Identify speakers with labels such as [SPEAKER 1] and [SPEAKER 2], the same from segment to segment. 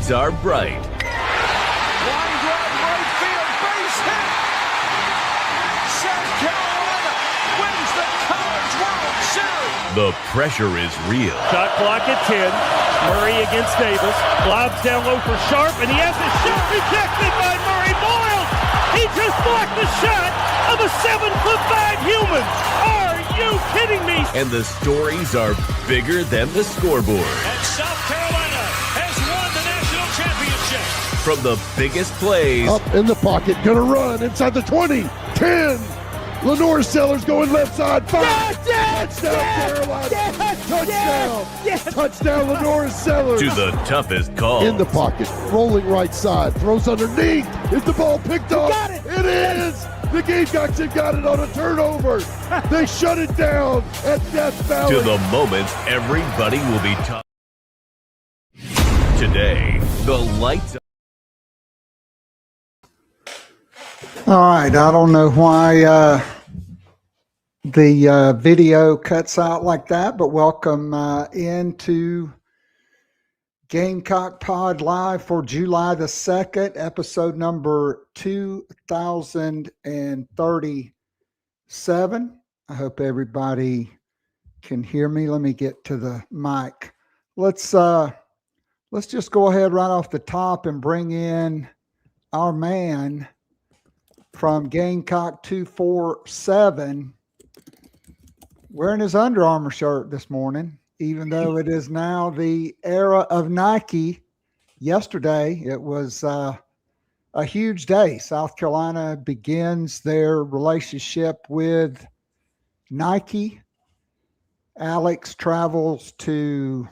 [SPEAKER 1] lights are bright.
[SPEAKER 2] Line drive right field, base hit. South Carolina wins the College World Series.
[SPEAKER 1] The pressure is real.
[SPEAKER 3] Shot clock at 10. Murray against Davis. Lobs down low for Sharp, and he has a shot rejected by Murray Boyle. He just blocked the shot of a 7'5" human. Are you kidding me?
[SPEAKER 1] And the stories are bigger than the scoreboard.
[SPEAKER 2] And South Carolina has won the national championship.
[SPEAKER 1] From the biggest plays.
[SPEAKER 4] Up in the pocket, gonna run inside the 20, 10. Lenore Sellers going left side, 5. Touchdown, Carolina. Touchdown. Touchdown, Lenore Sellers.
[SPEAKER 1] To the toughest call.
[SPEAKER 4] In the pocket, rolling right side, throws underneath. Is the ball picked up?
[SPEAKER 5] Got it.
[SPEAKER 4] It is. The Gamecocks have got it on a turnover. They shut it down at Death Valley.
[SPEAKER 1] To the moments everybody will be taught. Today, the lights.
[SPEAKER 5] All right, I don't know why the video cuts out like that, but welcome into Gamecock Pod Live for July the 2nd, episode number 2037. I hope everybody can hear me. Let me get to the mic. Let's just go ahead right off the top and bring in our man from Gamecocks247, wearing his Under Armour shirt this morning, even though it is now the era of Nike. Yesterday, it was a huge day. South Carolina begins their relationship with Nike. Alex travels to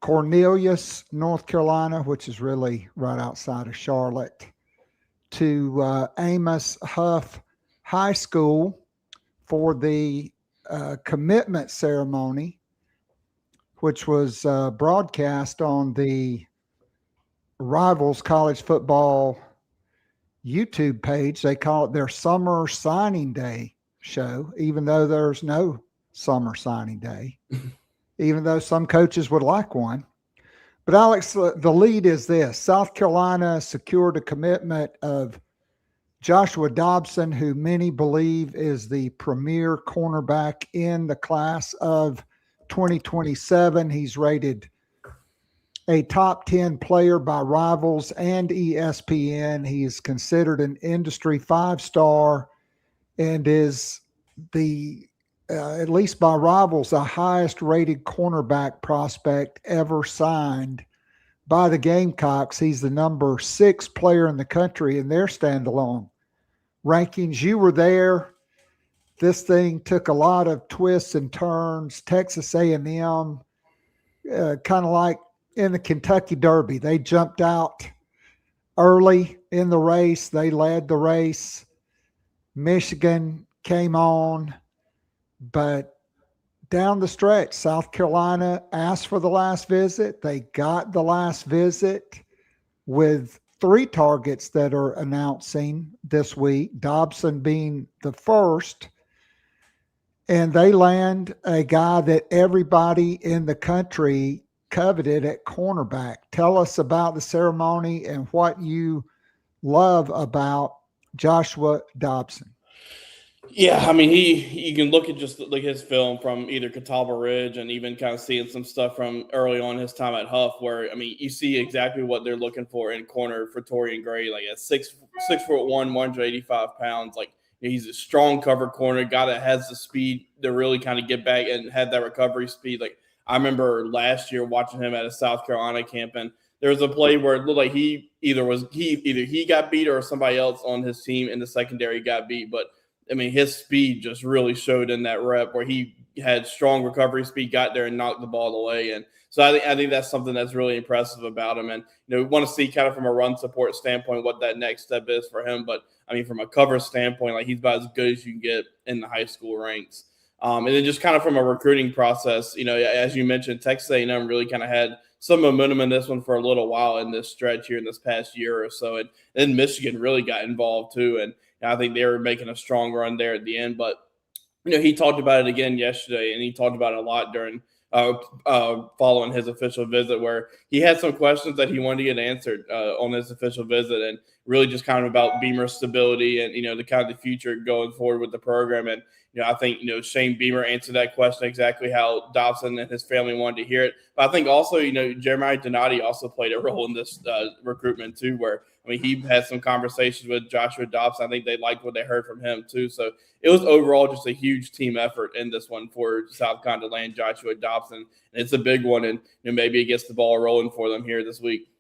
[SPEAKER 5] Cornelius, North Carolina, which is really right outside of Charlotte, to Amos Hough High School for the commitment ceremony, which was broadcast on the Rivals College Football YouTube page. They call it their Summer Signing Day show, even though there's no Summer Signing Day, even though some coaches would like one. But Alex, the lead is this. South Carolina secured a commitment of Joshua Dobson, who many believe is the premier cornerback in the class of 2027. He's rated a top 10 player by Rivals and ESPN. He is considered an industry 5-star and is the at least by Rivals, the highest rated cornerback prospect ever signed by the Gamecocks. He's the number 6 player in the country in their standalone rankings. You were there. This thing took a lot of twists and turns. Texas A&M, kind of like in the Kentucky Derby. They jumped out early in the race. They led the race. Michigan came on. But down the stretch, South Carolina asked for the last visit. They got the last visit with 3 targets that are announcing this week, Dobson being the first. And they land a guy that everybody in the country coveted at cornerback. Tell us about the ceremony and what you love about Joshua Dobson.
[SPEAKER 6] Yeah, I mean, you can look at just like his film from either Catawba Ridge and even kind of seeing some stuff from early on his time at Hough, where, I mean, you see exactly what they're looking for in corner for Torian Gray, like at 6'1", 185 pounds. Like, he's a strong cover corner, guy that has the speed to really kind of get back and have that recovery speed. Like, I remember last year watching him at a South Carolina camp, and there was a play where it looked like he got beat or somebody else on his team in the secondary got beat, but I mean, his speed just really showed in that rep where he had strong recovery speed, got there and knocked the ball away. And so I think that's something that's really impressive about him. And, we want to see kind of from a run support standpoint what that next step is for him. But, I mean, from a cover standpoint, like, he's about as good as you can get in the high school ranks. And then just kind of from a recruiting process, as you mentioned, Texas A&M really kind of had some momentum in this one for a little while in this stretch here in this past year or so. And then Michigan really got involved too. And I think they were making a strong run there at the end. But, he talked about it again yesterday, and he talked about it a lot during following his official visit, where he had some questions that he wanted to get answered on his official visit, and really just kind of about Beamer's stability and, the kind of the future going forward with the program. And, I think, Shane Beamer answered that question exactly how Dobson and his family wanted to hear it. But I think also, Jeremiah Donati also played a role in this recruitment too, where, he had some conversations with Joshua Dobson. I think they liked what they heard from him too. So it was overall just a huge team effort in this one for South Carolina to land Joshua Dobson. And it's a big one, and maybe it gets the ball rolling for them here this week.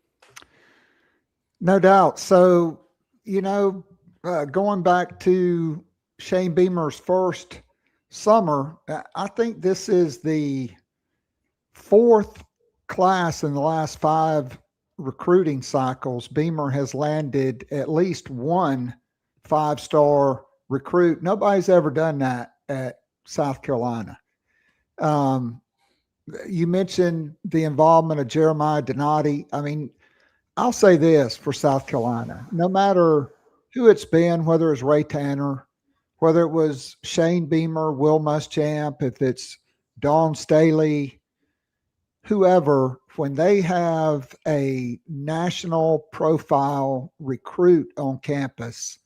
[SPEAKER 5] No doubt. So, going back to Shane Beamer's first summer, I think this is the fourth class in the last 5 recruiting cycles. Beamer has landed at least one 5-star recruit. Nobody's ever done that at South Carolina. You mentioned the involvement of Jeremiah Donati. I'll say this for South Carolina: no matter who it's been, whether it's Ray Tanner, whether it was Shane Beamer, Will Muschamp, if it's Dawn Staley, whoever, when they have a national profile recruit on campus,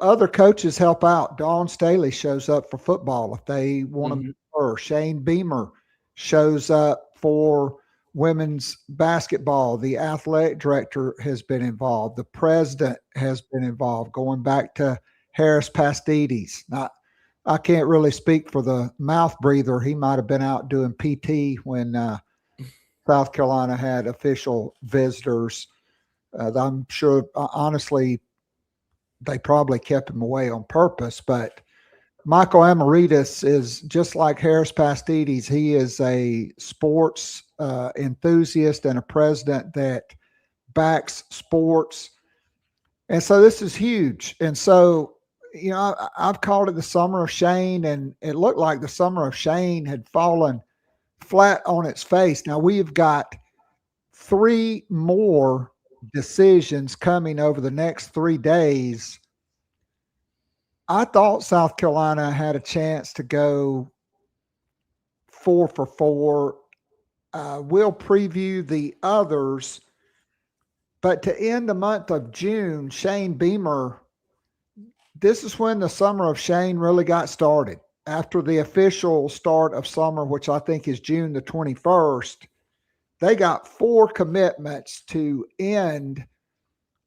[SPEAKER 5] other coaches help out. Dawn Staley shows up for football if they want to meet her. Shane Beamer shows up for women's basketball. The athletic director has been involved. The president has been involved, going back to Harris Pastides. Now, I can't really speak for the mouth breather. He might have been out doing PT when South Carolina had official visitors. I'm sure, honestly, they probably kept him away on purpose. But Michael Amaritas is just like Harris Pastides. He is a sports enthusiast and a president that backs sports. And so this is huge. And so, I've called it the summer of Shane, and it looked like the summer of Shane had fallen flat on its face. Now, we've got 3 more decisions coming over the next 3 days. I thought South Carolina had a chance to go 4 for 4. We'll preview the others. But to end the month of June, Shane Beamer, this is when the summer of Shane really got started. After the official start of summer, which I think is June the 21st, they got 4 commitments to end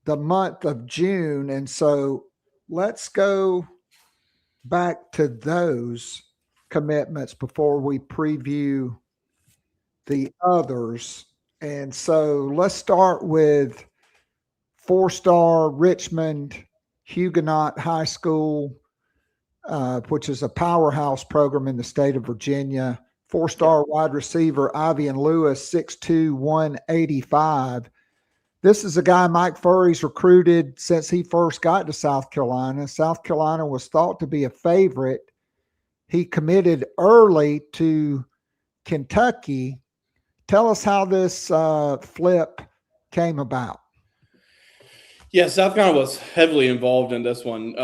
[SPEAKER 5] the month of June. And so let's go back to those commitments before we preview the others. And so let's start with 4-star Richmond Huguenot High School, which is a powerhouse program in the state of Virginia. 4-star wide receiver Ivian Lewis, 6'2", 185. This is a guy Mike Furry's recruited since he first got to South Carolina. South Carolina was thought to be a favorite. He committed early to Kentucky. Tell us how this flip came about.
[SPEAKER 6] Yeah, South Carolina was heavily involved in this one,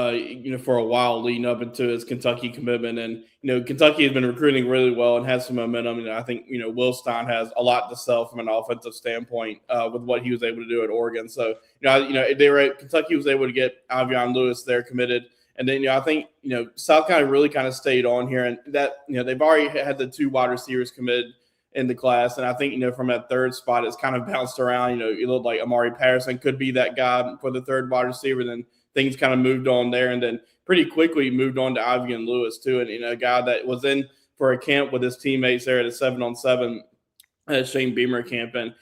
[SPEAKER 6] for a while leading up into his Kentucky commitment. And, Kentucky has been recruiting really well and has some momentum. And I think, Will Stein has a lot to sell from an offensive standpoint with what he was able to do at Oregon. So, Kentucky was able to get Ivian Lewis there committed. And then, I think, South Carolina really kind of stayed on here. And that, they've already had the 2 wide receivers committed in the class. And I think, from that 3rd spot, it's kind of bounced around. It looked like Amari Patterson could be that guy for the 3rd wide receiver. Then things kind of moved on there. And then pretty quickly moved on to Ivian Lewis too. And, a guy that was in for a camp with his teammates there at a 7-on-7 at Shane Beamer camp. And,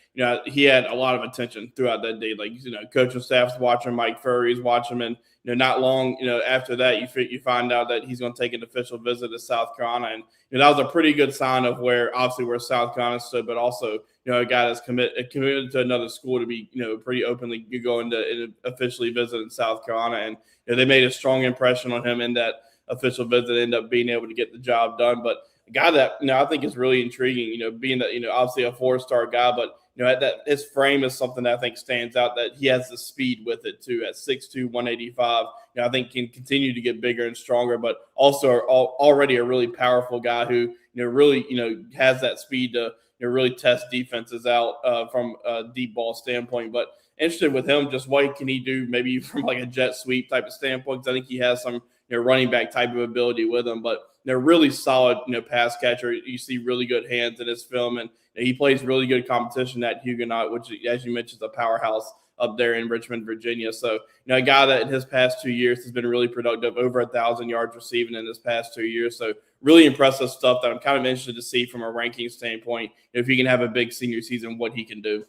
[SPEAKER 6] he had a lot of attention throughout that day. Like, coaching staff's watching, Mike Furry's watching him. And, not long, after that, you find out that he's going to take an official visit to South Carolina. And, that was a pretty good sign of where South Carolina stood, but also, a guy that's committed to another school to be, pretty openly going to officially visit in South Carolina. And, they made a strong impression on him in that official visit, ended up being able to get the job done. But a guy that, I think is really intriguing, being that, obviously a 4-star guy, but, that his frame is something that I think stands out, that he has the speed with it too. At 6'2", 185, I think can continue to get bigger and stronger, but also already a really powerful guy who, really, has that speed to really test defenses out from a deep ball standpoint. But interested with him, just what can he do maybe from like a jet sweep type of standpoint, because I think he has some running back type of ability with him. But they're really solid, pass catcher. You see really good hands in his film, and he plays really good competition at Huguenot, which, as you mentioned, is a powerhouse up there in Richmond, Virginia. So, a guy that in his past 2 years has been really productive, over 1,000 yards receiving in his past 2 years. So really impressive stuff that I'm kind of interested to see from a ranking standpoint, if he can have a big senior season, what he can do.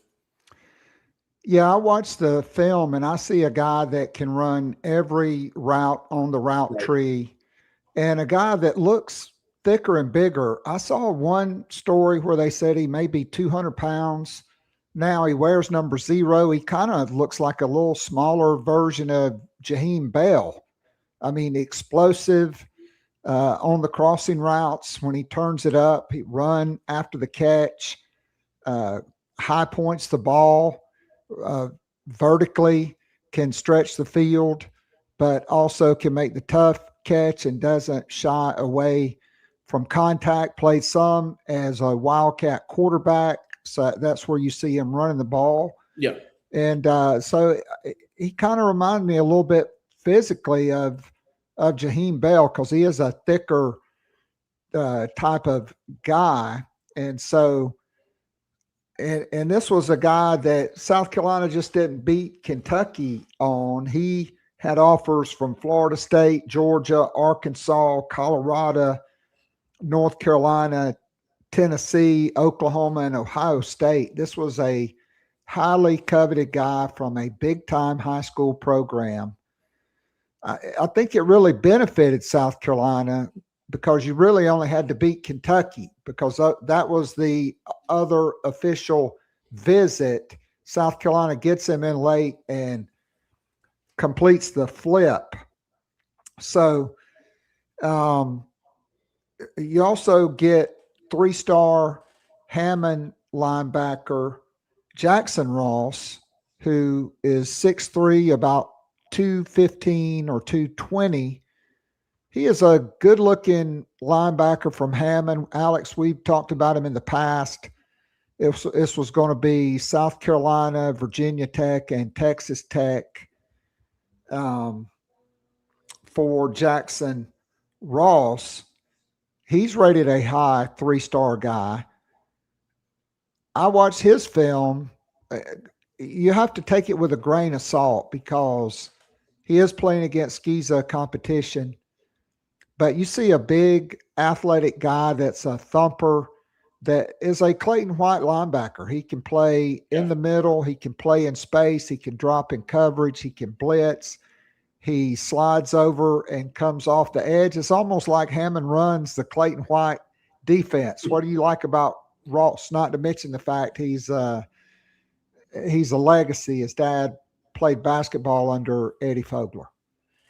[SPEAKER 5] Yeah, I watched the film and I see a guy that can run every route on the route tree, and a guy that looks thicker and bigger. I saw one story where they said he may be 200 pounds. Now he wears number 0. He kind of looks like a little smaller version of Jaheim Bell. I mean, explosive on the crossing routes. When he turns it up, he run after the catch, high points the ball, vertically can stretch the field, but also can make the tough catch and doesn't shy away from contact. Played some as a Wildcat quarterback. So that's where you see him running the ball.
[SPEAKER 6] Yeah.
[SPEAKER 5] And so he kind of reminded me a little bit physically of Jaheim Bell, because he is a thicker type of guy. And so, and this was a guy that South Carolina just didn't beat Kentucky on. He had offers from Florida State, Georgia, Arkansas, Colorado, North Carolina, Tennessee, Oklahoma, and Ohio State. This was a highly coveted guy from a big-time high school program. I think it really benefited South Carolina, because you really only had to beat Kentucky, because that was the other official visit. South Carolina gets him in late and completes the flip. So you also get 3-star Hammond linebacker Jackson Ross, who is 6'3", about 215 or 220. He is a good-looking linebacker from Hammond. Alex, we've talked about him in the past. This was going to be South Carolina, Virginia Tech, and Texas Tech for Jackson Ross. He's rated a high 3-star guy. I watched his film. You have to take it with a grain of salt, because he is playing against Giza competition. But you see a big athletic guy that's a thumper, that is a Clayton White linebacker. He can play in the middle. He can play in space. He can drop in coverage. He can blitz. He slides over and comes off the edge. It's almost like Hammond runs the Clayton White defense. What do you like about Ross? Not to mention the fact he's a legacy. His dad played basketball under Eddie Fogler.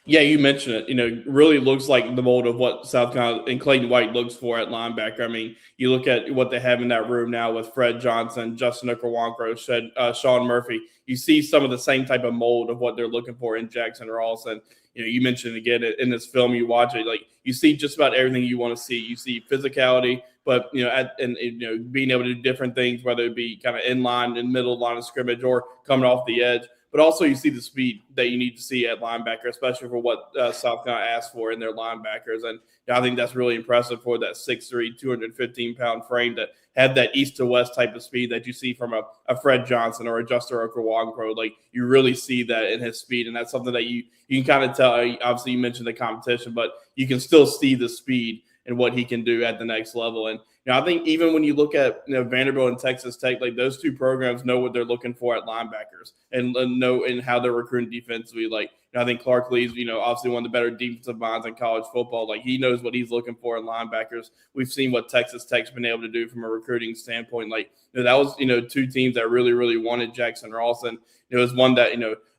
[SPEAKER 6] Yeah, you mentioned it. Really looks like the mold of what South Carolina and Clayton White looks for at linebacker. I mean, you look at what they have in that room now with Fred Johnson, Justin Okoronkwo, Sean Murphy. You see some of the same type of mold of what they're looking for in Jackson Ross. And, you mentioned again in this film, you watch it, like you see just about everything you want to see. You see physicality, but, being able to do different things, whether it be kind of in line, in middle line of scrimmage, or coming off the edge. But also you see the speed that you need to see at linebacker, especially for what South Carolina asked for in their linebackers. And I think that's really impressive for that 6'3", 215-pound frame to have that east to west type of speed that you see from a Fred Johnson or a Justin Okoronkwo. Like, you really see that in his speed, and that's something that you can kind of tell. Obviously, you mentioned the competition, but you can still see the speed and what he can do at the next level. And I think even when you look at Vanderbilt and Texas Tech, like those two programs know what they're looking for at linebackers and know in how they're recruiting defensively. Like, I think Clark Lee's obviously one of the better defensive minds in college football. Like, he knows what he's looking for in linebackers. We've seen what Texas Tech's been able to do from a recruiting standpoint. Like, that was two teams that really, really wanted Jackson Ross, and it was one that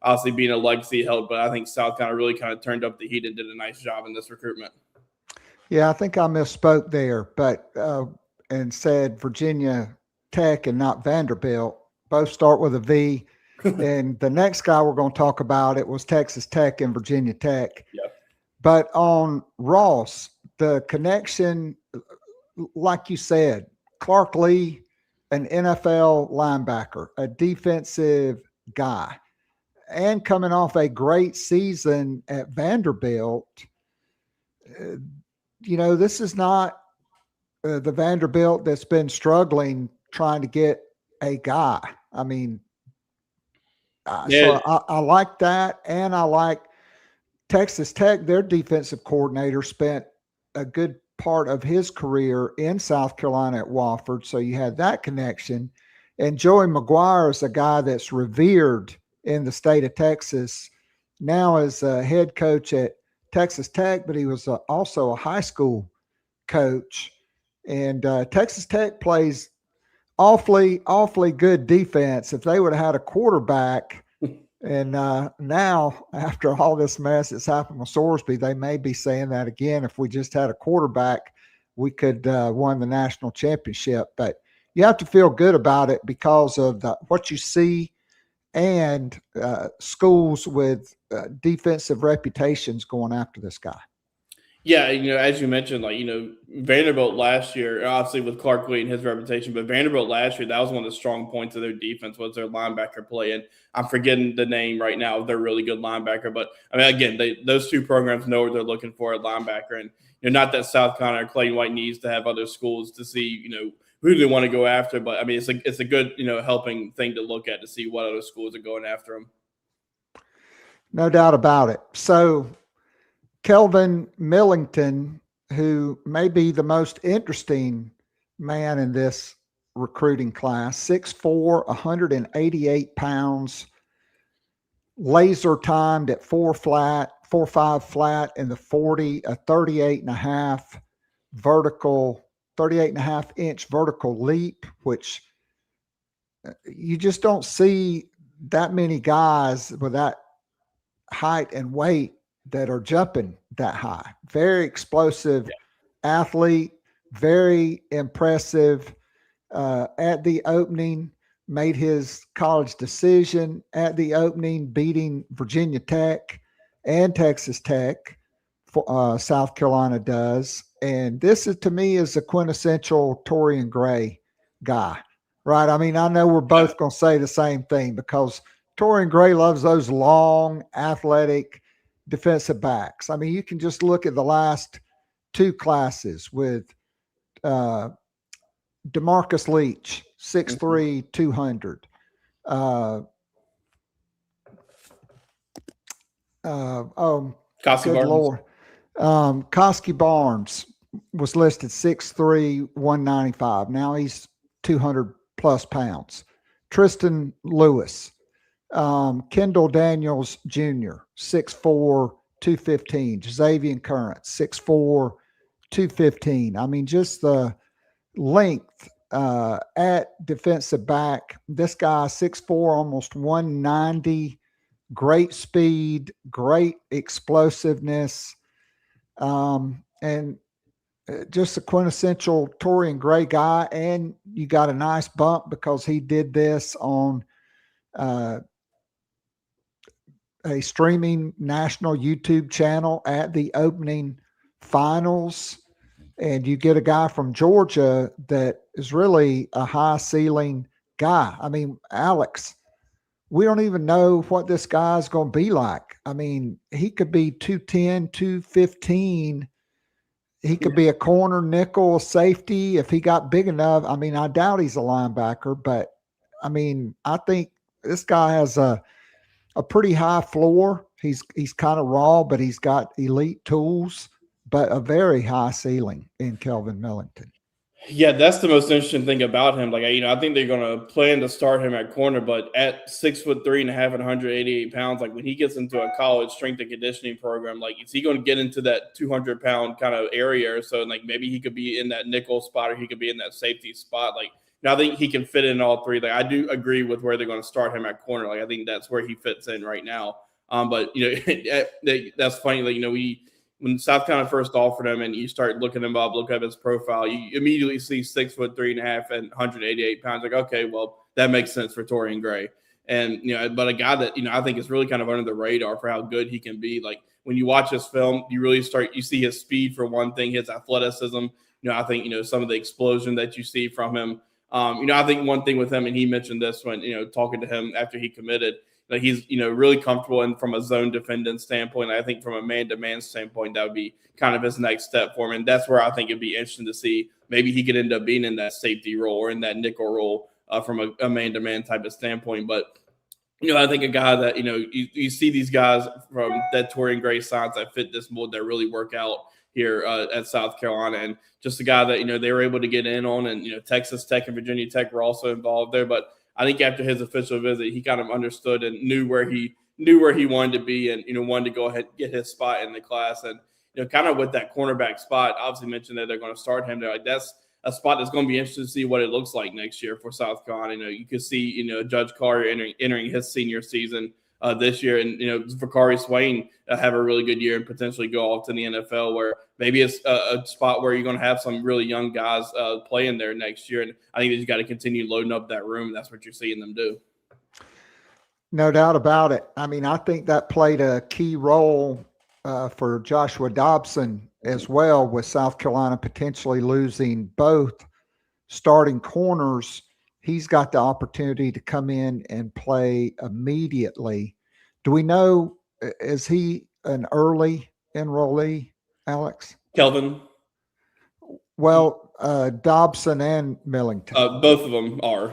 [SPEAKER 6] obviously being a legacy held. But I think South Carolina really kind of turned up the heat and did a nice job in this recruitment.
[SPEAKER 5] Yeah, I think I misspoke there, but and said Virginia Tech and not Vanderbilt. Both start with a V. And the next guy we're going to talk about, it was Texas Tech and Virginia Tech.
[SPEAKER 6] Yep.
[SPEAKER 5] But on Ross, the connection, like you said, Clark Lee, an NFL linebacker, a defensive guy, and coming off a great season at Vanderbilt. This is not the Vanderbilt that's been struggling trying to get a guy. I mean, so I like that. And I like Texas Tech. Their defensive coordinator spent a good part of his career in South Carolina at Wofford. So you had that connection. And Joey McGuire is a guy that's revered in the state of Texas, now as a head coach at Texas Tech, but he was also a high school coach. And Texas Tech plays awfully good defense. If they would have had a quarterback, and now after all this mess that's happened with Sorsby, they may be saying that again. If we just had a quarterback, we could won the national championship. But you have to feel good about it because of what you see and schools with defensive reputations going after this guy.
[SPEAKER 6] Yeah, as you mentioned, Vanderbilt last year, obviously with Clark Lee and his reputation, but Vanderbilt last year, that was one of the strong points of their defense was their linebacker play. And I'm forgetting the name right now of their really good linebacker. But, I mean, again, those two programs know what they're looking for at linebacker. And, not that South Carolina or Clayton White needs to have other schools to see, who they want to go after. But, I mean, it's a good, helping thing to look at to see what other schools are going after them.
[SPEAKER 5] No doubt about it. So, Kelvin Millington, who may be the most interesting man in this recruiting class, 6'4", 188 pounds, laser timed at 4.5 flat in the 40, a 38.5 inch vertical leap, which you just don't see that many guys with that height and weight that are jumping that high. Very explosive athlete, very impressive. At the opening, made his college decision at the opening, beating Virginia Tech and Texas Tech. South Carolina does. And this is, to me, is a quintessential Torian Gray guy, right? I mean, I know we're both going to say the same thing because Torian Gray loves those long, athletic defensive backs. I mean, you can just look at the last two classes with DeMarcus Leach, 6'3", 200.
[SPEAKER 6] Good
[SPEAKER 5] Lord. Koski Barnes was listed 6'3", 195. Now he's 200 plus pounds. Tristan Lewis, Kendall Daniels Jr., 6'4", 215. Xavier Current, 6'4", 215. I mean, just the length at defensive back. This guy, 6'4", almost 190. Great speed, great explosiveness, and just a quintessential Torian Gray guy. And you got a nice bump because he did this on a streaming national YouTube channel at the opening finals. And you get a guy from Georgia that is really a high ceiling guy. I mean, Alex, we don't even know what this guy's going to be like. I mean, he could be 210, 215. He could be a corner, nickel, safety if he got big enough. I mean, I doubt he's a linebacker, but I mean, I think this guy has a pretty high floor. He's kind of raw, but he's got elite tools, but a very high ceiling in Kelvin Millington.
[SPEAKER 6] Yeah, that's the most interesting thing about him. Like, I think they're going to plan to start him at corner, but at 6'3.5" and 188 pounds, like when he gets into a college strength and conditioning program, like is he going to get into that 200-pound kind of area or so? And like maybe he could be in that nickel spot or he could be in that safety spot. Like, I think he can fit in all three. Like, I do agree with where they're going to start him at corner. Like, I think that's where he fits in right now. But that's funny. Like, when South Carolina first offered him and you start looking him up, look at his profile, you immediately see 6'3.5" and 188 pounds. Like, okay, well, that makes sense for Torian Gray. And, but a guy that, I think is really kind of under the radar for how good he can be. Like when you watch his film, you see his speed for one thing, his athleticism, I think, some of the explosion that you see from him. I think one thing with him, and he mentioned this when, talking to him after he committed, that he's, really comfortable in from a zone defending standpoint. I think from a man-to-man standpoint, that would be kind of his next step for him. And that's where I think it'd be interesting to see maybe he could end up being in that safety role or in that nickel role from a man-to-man type of standpoint. But, I think a guy that, you see these guys from that Torian Gray signs that fit this mold that really work out here at South Carolina. And just a guy that, they were able to get in on. And, Texas Tech and Virginia Tech were also involved there. But I think after his official visit, he kind of understood and knew where he wanted to be and, wanted to go ahead and get his spot in the class. And, kind of with that cornerback spot, obviously mentioned that they're going to start him there. Like that's a spot that's going to be interesting to see what it looks like next year for South Carolina. You could see, Judge Carter entering his senior season this year, and Vakari Swain have a really good year and potentially go off to the NFL, where maybe it's a spot where you're going to have some really young guys playing there next year. And I think that you got to continue loading up that room. That's what you're seeing them do.
[SPEAKER 5] No doubt about it. I mean, I think that played a key role for Joshua Dobson as well, with South Carolina potentially losing both starting corners. He's got the opportunity to come in and play immediately. Do we know, is he an early enrollee, Alex?
[SPEAKER 6] Kelvin?
[SPEAKER 5] Well, Dobson and Millington.
[SPEAKER 6] Both of them are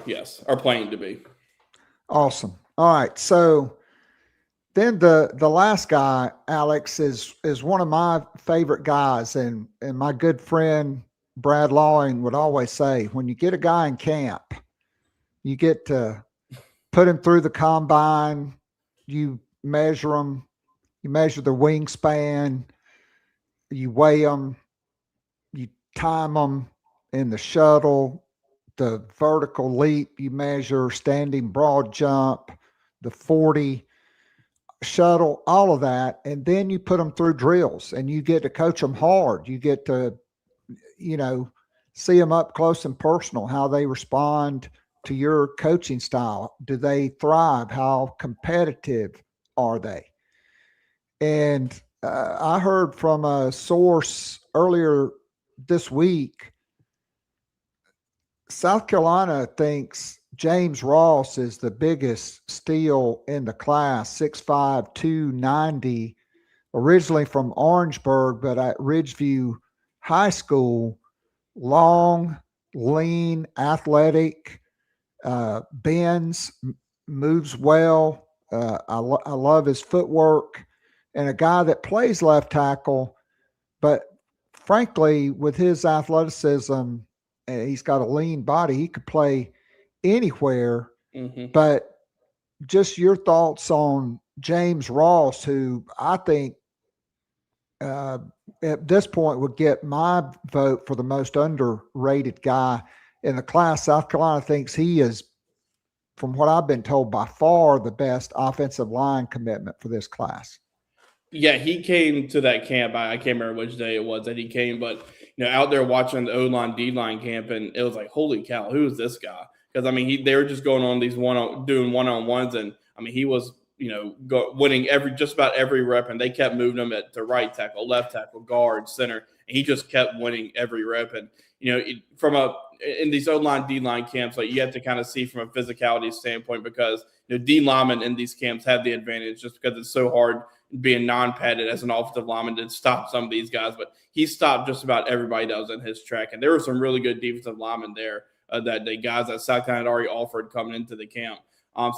[SPEAKER 6] playing to be.
[SPEAKER 5] Awesome. All right. So then the last guy, Alex, is one of my favorite guys. And my good friend Brad Lawing would always say, when you get a guy in camp, you get to put him through the combine. You measure him. You measure the wingspan. You weigh them. You time them in the shuttle, the vertical leap. You measure standing broad jump, the 40 shuttle, all of that. And then you put them through drills and you get to coach them hard. You get to, see them up close and personal, how they respond to your coaching style. Do they thrive? How competitive are they? And I heard from a source earlier this week, South Carolina thinks James Ross is the biggest steal in the class, 6'5", 290, originally from Orangeburg, but at Ridgeview High School. Long, lean, athletic, bends, moves well. I love his footwork, and a guy that plays left tackle, but frankly, with his athleticism, he's got a lean body. He could play anywhere. Mm-hmm. But just your thoughts on James Ross, who I think at this point would get my vote for the most underrated guy in the class. South Carolina thinks he is, from what I've been told, by far the best offensive line commitment for this class.
[SPEAKER 6] Yeah, he came to that camp. I can't remember which day it was that he came, but out there watching the O-line, D-line camp, and it was like, holy cow, who is this guy? Because they were just going on these doing one-on-ones, and he was winning just about every rep, and they kept moving him to right tackle, left tackle, guard, center, and he just kept winning every rep. And in these O-line, D-line camps, like you have to kind of see from a physicality standpoint, because D linemen in these camps have the advantage just because it's so hard being non-padded as an offensive lineman to stop some of these guys. But he stopped just about everybody that was in his track, and there were some really good defensive linemen there that the guys that South Carolina had already offered coming into the camp.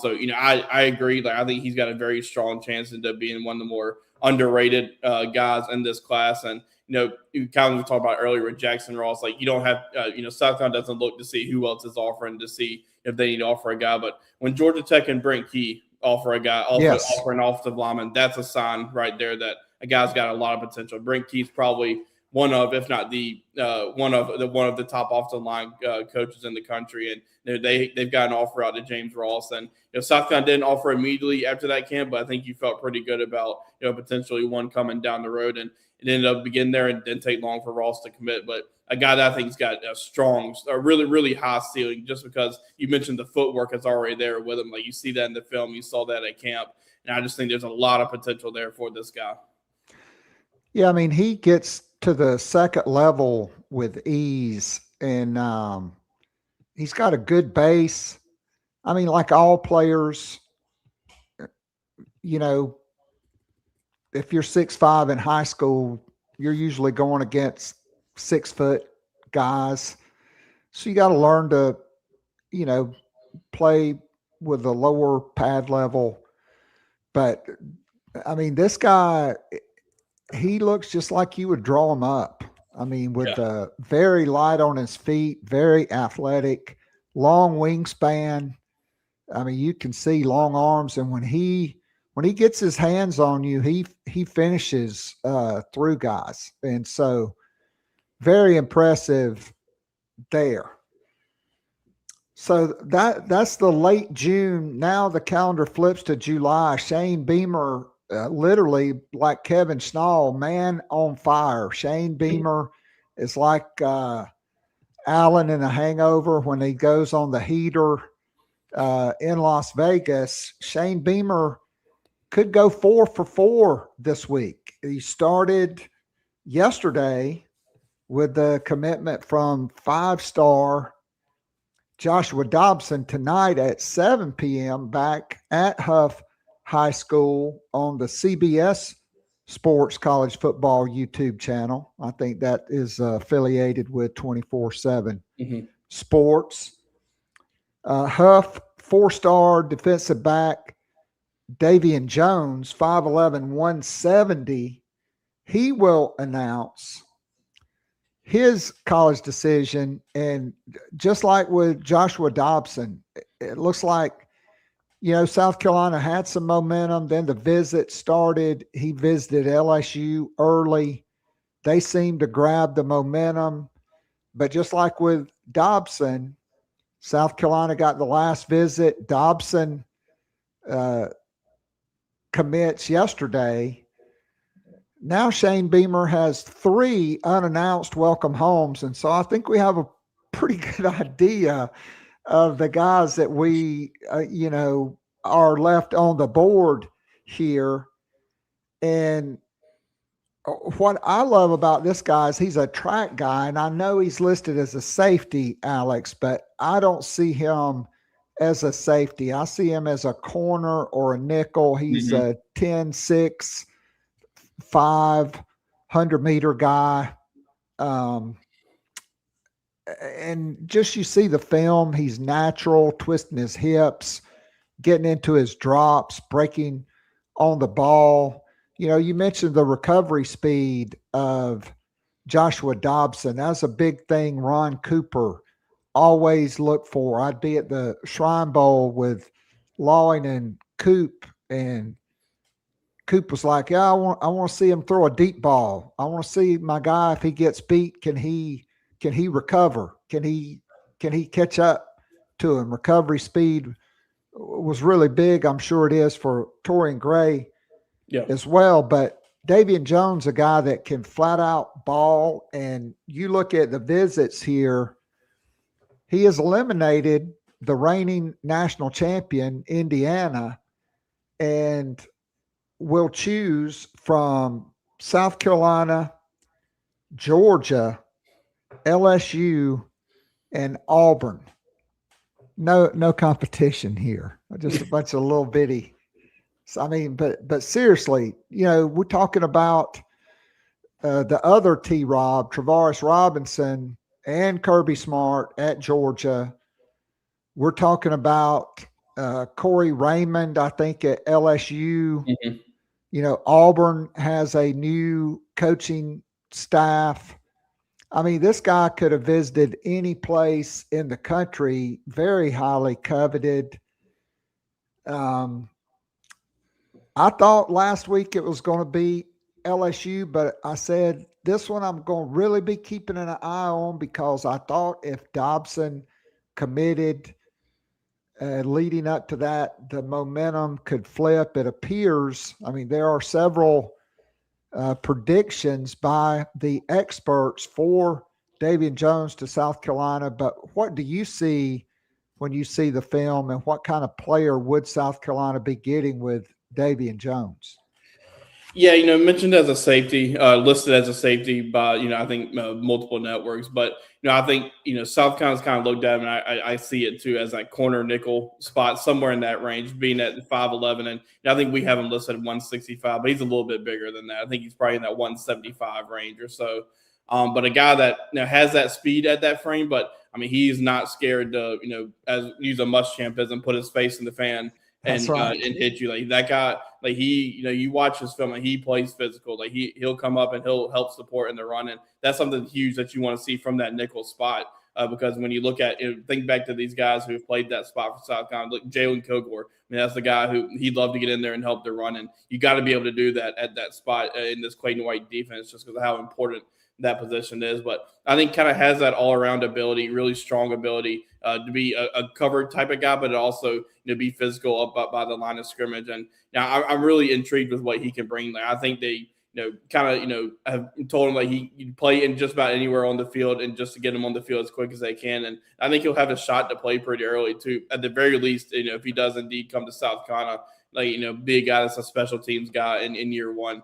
[SPEAKER 6] So, I agree. Like, I think he's got a very strong chance into being one of the more underrated guys in this class. And, you kind of talked about earlier with Jackson Ross, like you don't have, South Carolina doesn't look to see who else is offering to see if they need to offer a guy. But when Georgia Tech and Brent Key offer a guy, offer an offensive lineman, that's a sign right there that a guy's got a lot of potential. Brent Key's probably one of, if not the one of the top offensive line coaches in the country, and they've got an offer out to James Ross. And South Carolina didn't offer immediately after that camp, but I think you felt pretty good about potentially one coming down the road, and it ended up beginning there and didn't take long for Ross to commit. But a guy that I think has got a really, really high ceiling, just because you mentioned the footwork is already there with him. Like you see that in the film, you saw that at camp, and I just think there's a lot of potential there for this guy.
[SPEAKER 5] Yeah, he gets to the second level with ease, and he's got a good base. I mean, like all players, you know, if you're 6'5" in high school, you're usually going against 6-foot guys. So you got to learn to, you know, play with a lower pad level. But I mean, this guy, he looks just like you would draw him up. I mean, with the very light on his feet, very athletic, long wingspan. I mean, you can see long arms, and when he gets his hands on you, he finishes through guys, and so very impressive there. So that's the late June. Now the calendar flips to July. Shane Beamer, literally like Kevin Schnall, man on fire. Shane Beamer is like Alan in A Hangover when he goes on the heater in Las Vegas. Shane Beamer could go 4 for 4 this week. He started yesterday with the commitment from 5-star Joshua Dobson tonight at 7 p.m. back at Hough High School on the CBS Sports College Football YouTube channel. I think that is affiliated with 24/7 Sports. Hough, 4-star defensive back Davion Jones, 5'11", 170. He will announce his college decision, and just like with Joshua Dobson, it looks like, you know, South Carolina had some momentum. Then the visit started. He visited LSU early. They seemed to grab the momentum. But just like with Dobson, South Carolina got the last visit. Dobson commits yesterday. Now Shane Beamer has 3 unannounced welcome homes. And so I think we have a pretty good idea of the guys that we, you know, are left on the board here. And what I love about this guy is he's a track guy. And I know he's listed as a safety, Alex, but I don't see him as a safety. I see him as a corner or a nickel. He's a 10-6, 500-meter guy. And just you see the film, he's natural, twisting his hips, getting into his drops, breaking on the ball. You know, you mentioned the recovery speed of Joshua Dobson. That's a big thing Ron Cooper always looked for. I'd be at the Shrine Bowl with Lawing and Coop, and Coop was like, yeah, I want to see him throw a deep ball. I want to see my guy, if he gets beat, can he recover? Can he catch up to him? Recovery speed was really big. I'm sure it is for Torian Gray as well. But Davion Jones, a guy that can flat out ball, and you look at the visits here, he has eliminated the reigning national champion, Indiana, and will choose from South Carolina, Georgia, LSU, and Auburn. No competition here. Just a bunch of little bitty. I mean, but seriously, you know, we're talking about the other T-Rob, Travaris Robinson and Kirby Smart at Georgia. We're talking about Corey Raymond, I think, at LSU. You know, Auburn has a new coaching staff. I mean, this guy could have visited any place in the country, very highly coveted. I thought last week it was going to be LSU, but I said this one I'm going to really be keeping an eye on, because I thought if Dobson committed leading up to that, the momentum could flip. It appears, I mean, there are several predictions by the experts for Davion Jones to South Carolina, but what do you see when you see the film, and what kind of player would South Carolina be getting with Davion Jones?
[SPEAKER 6] Yeah, mentioned as a safety, listed as a safety by, I think multiple networks. But, I think, South Carolina's kind of looked at him, and I see it too as that corner nickel spot somewhere in that range, being at 5'11". And I think we have him listed at 165, but he's a little bit bigger than that. I think he's probably in that 175 range or so. But a guy that has that speed at that frame, but I mean, he's not scared to, as use a Muschamp and put his face in the fan
[SPEAKER 5] That's right.
[SPEAKER 6] and hit you. Like that guy, like he, you watch his film and he plays physical. Like he'll come up and he'll help support in the run. And that's something huge that you want to see from that nickel spot. Because when you look at think back to these guys who have played that spot for South Carolina, look, Jalen Kilgore. I mean, that's the guy who he'd love to get in there and help the run. And you got to be able to do that at that spot in this Clayton White defense, just because of how important that position is. But I think kind of has that all around ability, really strong ability to be a covered type of guy, but also be physical up by the line of scrimmage. And now I'm really intrigued with what he can bring there. I think they kind of have told him like he play in just about anywhere on the field, and just to get him on the field as quick as they can. And I think he'll have a shot to play pretty early too. At the very least, if he does indeed come to South Carolina, like be a guy that's a special teams guy in year one.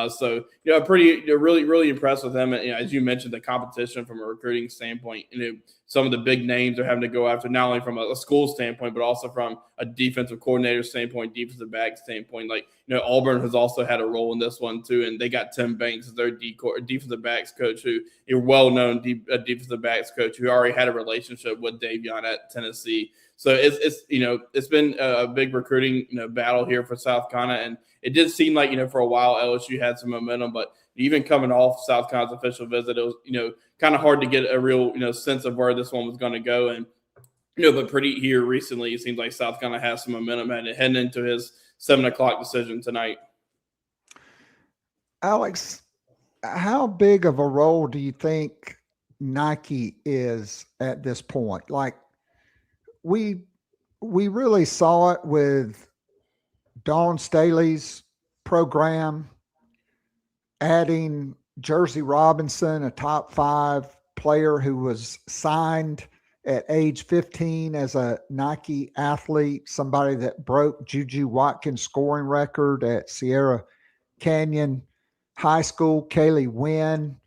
[SPEAKER 6] So really, really impressed with him. And as you mentioned, the competition from a recruiting standpoint, some of the big names are having to go after, not only from a school standpoint, but also from a defensive coordinator standpoint, defensive back standpoint. Like, Auburn has also had a role in this one too. And they got Tim Banks as their defensive backs coach, who is well-known defensive backs coach who already had a relationship with Davion at Tennessee. So it's been a big recruiting battle here for South Carolina, and it did seem like for a while LSU had some momentum, but even coming off South Carolina's official visit, it was kind of hard to get a real sense of where this one was going to go. And but pretty here recently, it seems like South Carolina has some momentum heading into his 7:00 decision tonight.
[SPEAKER 5] Alex, how big of a role do you think Nike is at this point? Like, we really saw it with Dawn Staley's program, adding Jersey Robinson, a top 5 player who was signed at age 15 as a Nike athlete, somebody that broke Juju Watkins' scoring record at Sierra Canyon High School. Kaylee Wynn,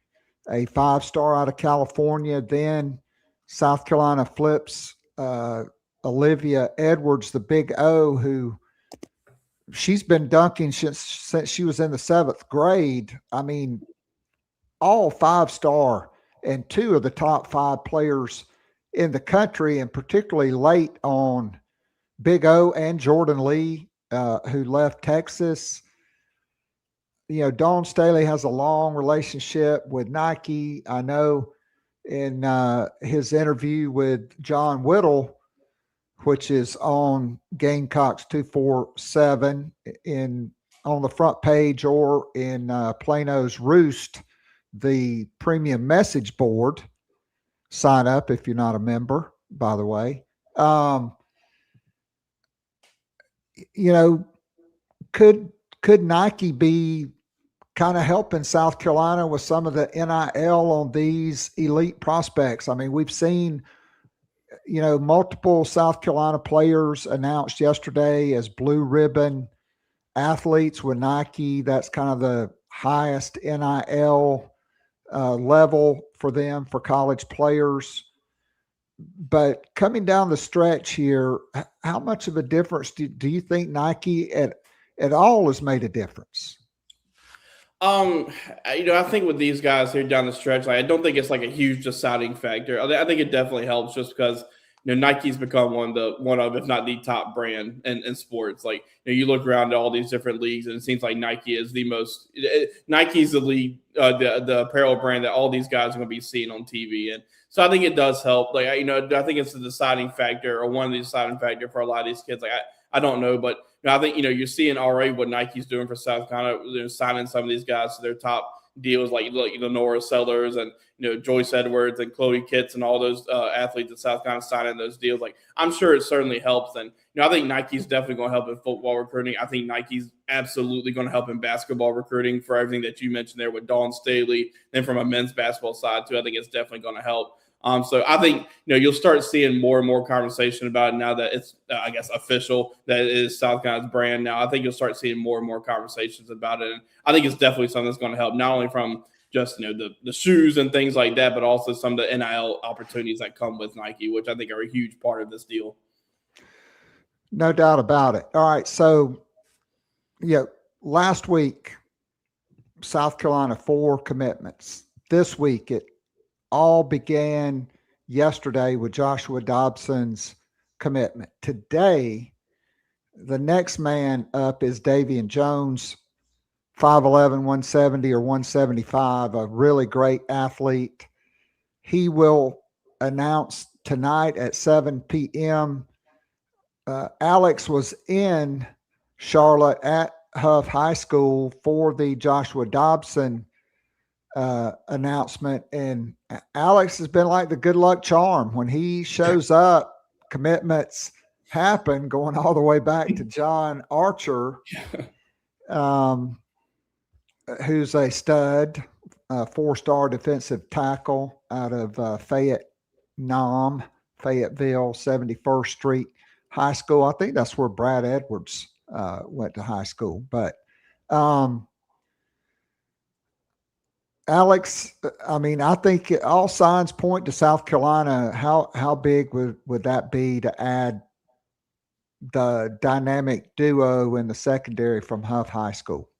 [SPEAKER 5] a 5-star out of California. Then South Carolina flips Olivia Edwards, the Big O, who she's been dunking since she was in the 7th grade. I mean, all 5-star and 2 of the top 5 players in the country, and particularly late on Big O and Jordan Lee, who left Texas. Dawn Staley has a long relationship with Nike. I know in his interview with John Whittle, which is on Gamecocks247 on the front page, or in Plano's Roost, the premium message board. Sign up if you're not a member, by the way. Could Nike be kind of helping South Carolina with some of the NIL on these elite prospects? I mean, we've seen multiple South Carolina players announced yesterday as blue ribbon athletes with Nike. That's kind of the highest NIL level for them, for college players. But coming down the stretch here, how much of a difference do you think Nike at all has made a difference?
[SPEAKER 6] I think with these guys here down the stretch, I don't think it's like a huge deciding factor. I think it definitely helps just because Nike's become one of, if not the top brand in sports. Like, you look around at all these different leagues, and it seems like Nike is the most. Nike's the league, the apparel brand that all these guys are going to be seeing on TV, and so I think it does help. Like, I think it's a deciding factor, or one of the deciding factor for a lot of these kids. Like, I don't know, but I think you're seeing already what Nike's doing for South Carolina. Signing some of these guys to their top deals, like Nora Sellers and Joyce Edwards and Chloe Kitts and all those athletes at South Carolina signing those deals. Like, I'm sure it certainly helps. And I think Nike's definitely going to help in football recruiting. I think Nike's absolutely going to help in basketball recruiting for everything that you mentioned there with Dawn Staley. Then from a men's basketball side too, I think it's definitely going to help. So I think you'll start seeing more and more conversation about it now that it's I guess official that it is South Carolina's brand now. I think you'll start seeing more and more conversations about it, and I think it's definitely something that's going to help not only from just the shoes and things like that, but also some of the NIL opportunities that come with Nike, which I think are a huge part of this deal.
[SPEAKER 5] No doubt about it. All right, so last week, South Carolina 4 commitments. This week, it all began yesterday with Joshua Dobson's commitment. Today, the next man up is Davion Jones, 5'11", 170 or 175, a really great athlete. He will announce tonight at 7 p.m. Alex was in Charlotte at Hough High School for the Joshua Dobson announcement, and Alex has been like the good luck charm. When he shows up, commitments happen, going all the way back to John Archer, who's a stud, 4-star defensive tackle out of Fayetteville, 71st Street High School. I think that's where Brad Edwards went to high school. But Alex, I mean, I think all signs point to South Carolina. How big would that be to add the dynamic duo in the secondary from Hough High School?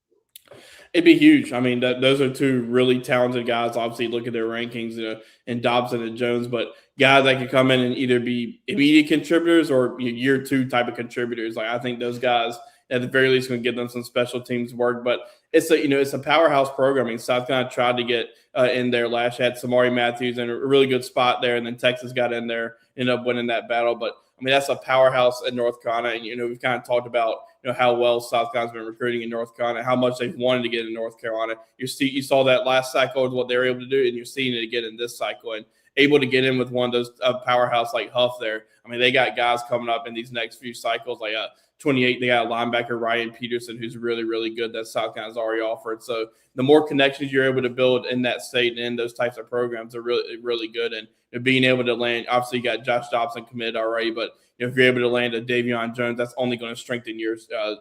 [SPEAKER 6] It'd be huge. I mean, those are 2 really talented guys. Obviously, look at their rankings, in Dobson and Jones, but guys that can come in and either be immediate contributors or year 2 type of contributors. Like, I think those guys at the very least going to give them some special teams work. But it's a powerhouse program. I mean, South Carolina tried to get in there last year, had Samari Matthews in a really good spot there, and then Texas got in there, ended up winning that battle. But I mean, that's a powerhouse in North Carolina, and we've kind of talked about how well South Carolina's been recruiting in North Carolina, how much they've wanted to get in North Carolina. You saw that last cycle is what they were able to do, and you're seeing it again in this cycle, and able to get in with one of those powerhouse like Hough there. I mean, they got guys coming up in these next few cycles, like 28. They got a linebacker, Ryan Peterson, who's really, really good that South Carolina's already offered. So the more connections you're able to build in that state and in those types of programs are really, really good. And being able to land, obviously you got Josh Dobson committed already, but if you're able to land a Davion Jones, that's only going to strengthen your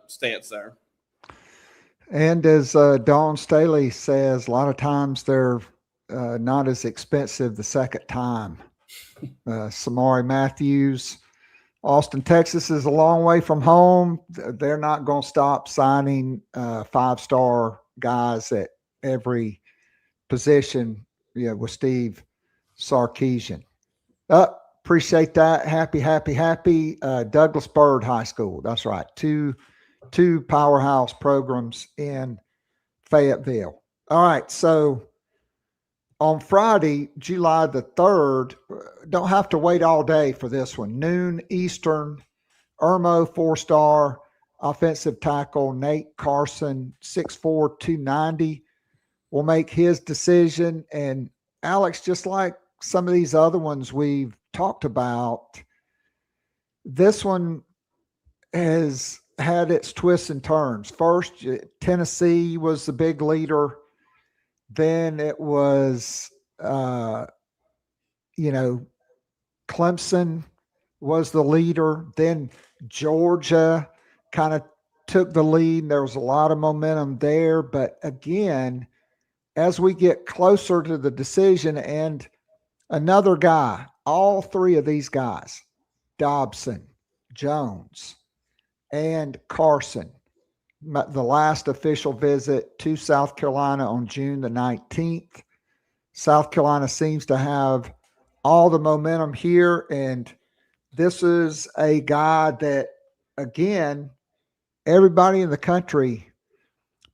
[SPEAKER 6] stance there.
[SPEAKER 5] And as Dawn Staley says, a lot of times they're not as expensive the second time. Samari Matthews, Austin, Texas is a long way from home. They're not going to stop signing 5-star guys at every position, with Steve Sarkisian. Appreciate that. Happy. Douglas Byrd High School. That's right. Two powerhouse programs in Fayetteville. All right. So on Friday, July the 3rd, don't have to wait all day for this one. Noon Eastern, Irmo 4-star offensive tackle Nate Carson, 6'4", 290, will make his decision. And Alex, just like some of these other ones we've talked about, this one has had its twists and turns. First, Tennessee was the big leader. Then it was, Clemson was the leader. Then Georgia kind of took the lead. There was a lot of momentum there. But again, as we get closer to the decision, and another guy, all 3 of these guys, Dobson, Jones, and Carson, the last official visit to South Carolina on June the 19th. South Carolina seems to have all the momentum here, and this is a guy that, again, everybody in the country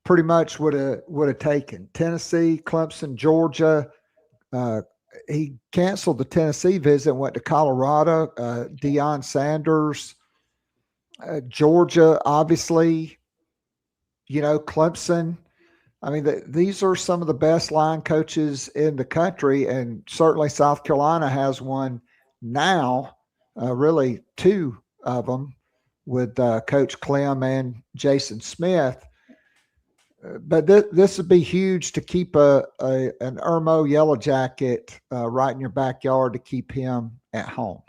[SPEAKER 5] pretty much would have taken. Tennessee, Clemson, Georgia. He canceled the Tennessee visit and went to Colorado. Deion Sanders, Georgia, obviously. Clemson. I mean, these are some of the best line coaches in the country, and certainly South Carolina has one now, really 2 of them, with Coach Clem and Jason Smith. But this would be huge to keep an Irmo Yellow Jacket right in your backyard to keep him at home.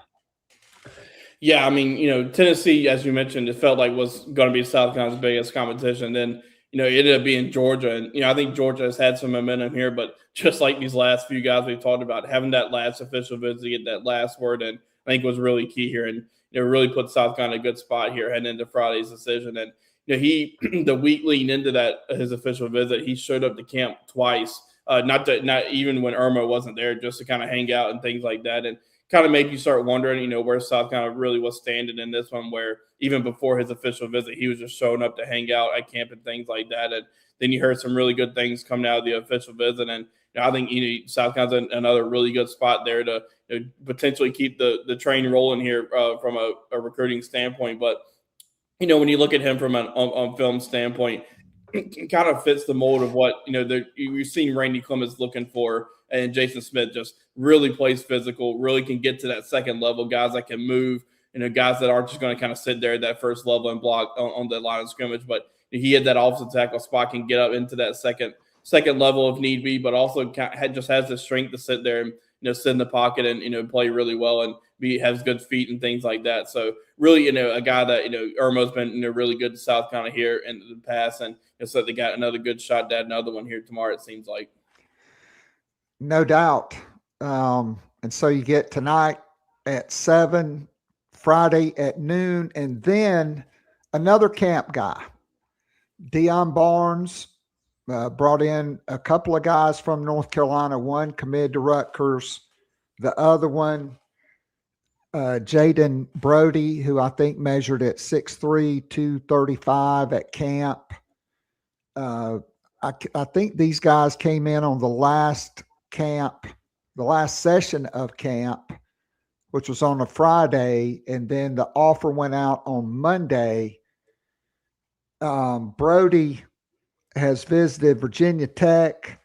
[SPEAKER 6] Yeah, I mean, Tennessee, as you mentioned, it felt like was going to be South Carolina's biggest competition. Then, it ended up being Georgia. And, I think Georgia has had some momentum here, but just like these last few guys we've talked about, having that last official visit to get that last word in, I think was really key here. And, really put South Carolina in a good spot here heading into Friday's decision. And, he, the week leading into that, his official visit, he showed up to camp twice, not even when Irmo wasn't there, just to kind of hang out and things like that. And kind of made you start wondering, where South Carolina really was standing in this one, where even before his official visit, he was just showing up to hang out at camp and things like that. And then you heard some really good things coming out of the official visit. And I think South Carolina's in another really good spot there to potentially keep the train rolling here from a recruiting standpoint. But, when you look at him from an on-film standpoint, it kind of fits the mold of what, you've seen Randy Clemens looking for. And Jason Smith just really plays physical, really can get to that second level, guys that can move, guys that aren't just going to kind of sit there at that first level and block on the line of scrimmage. But he had that offensive tackle spot, can get up into that second level if need be, but also just has the strength to sit there and, sit in the pocket and, play really well and has good feet and things like that. So really, a guy that, Irmo's been, really good to South Carolina here in the past. And so they got another good shot to add another one here tomorrow, it seems like.
[SPEAKER 5] No doubt. And so you get tonight at 7, Friday at noon, and then another camp guy, Deion Barnes, brought in a couple of guys from North Carolina, one committed to Rutgers, the other one, Jayden Broadie, who I think measured at 6'3", 235 at camp. I think these guys came in on the last session of camp, which was on a Friday, and then the offer went out on Monday. Broadie has visited Virginia Tech,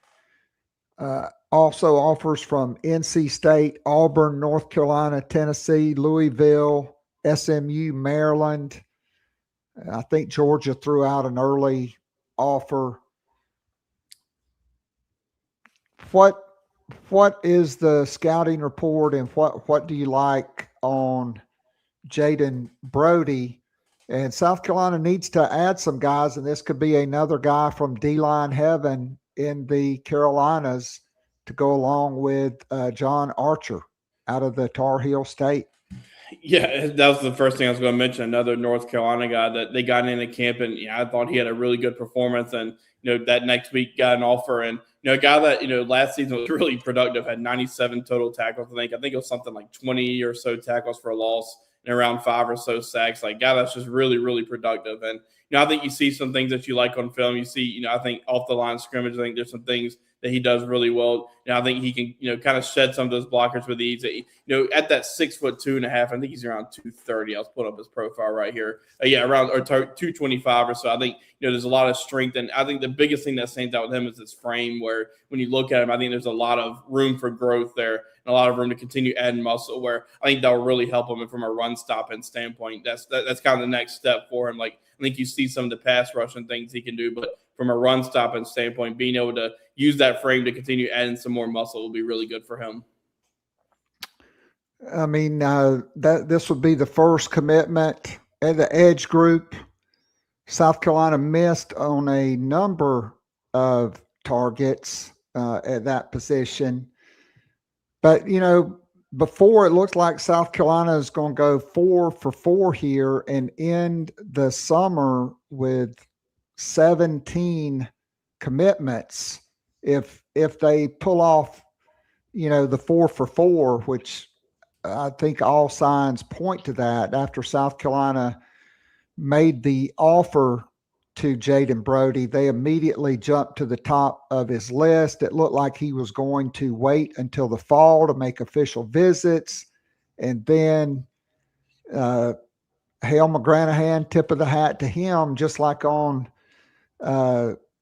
[SPEAKER 5] also offers from NC State, Auburn, North Carolina, Tennessee, Louisville, SMU, Maryland. I think Georgia threw out an early offer. What is the scouting report, and what do you like on Jayden Broadie? And South Carolina needs to add some guys, and this could be another guy from D-line heaven in the Carolinas to go along with John Archer out of the Tar Heel State.
[SPEAKER 6] Yeah, that was the first thing I was going to mention. Another North Carolina guy that they got into camp, and I thought he had a really good performance. And that next week got an offer, and a guy that last season was really productive, had 97 total tackles. I think it was something like 20 or so tackles for a loss and around 5 or so sacks. Like, guy that's just really, really productive. And I think you see some things that you like on film. You see, I think off the line of scrimmage, I think there's some things that he does really well. I think he can, kind of shed some of those blockers with ease. At that 6'2.5", I think he's around 230. I was putting up his profile right here. Around 225 or so. I think, there's a lot of strength. And I think the biggest thing that stands out with him is his frame, where when you look at him, I think there's a lot of room for growth there and a lot of room to continue adding muscle, where I think that will really help him from a run stopping standpoint. That's kind of the next step for him. Like, I think you see some of the pass rushing things he can do, but from a run stopping standpoint, being able to use that frame to continue adding some more muscle will be really good for him.
[SPEAKER 5] I mean, this would be the first commitment at the edge group. South Carolina missed on a number of targets at that position. But, before it looks like South Carolina is going to go 4 for 4 here and end the summer with 17 commitments. If they pull off, the 4 for 4, which I think all signs point to that, after South Carolina made the offer to Jayden Broadie, they immediately jumped to the top of his list. It looked like he was going to wait until the fall to make official visits. And then Hale McGranahan, tip of the hat to him, just like on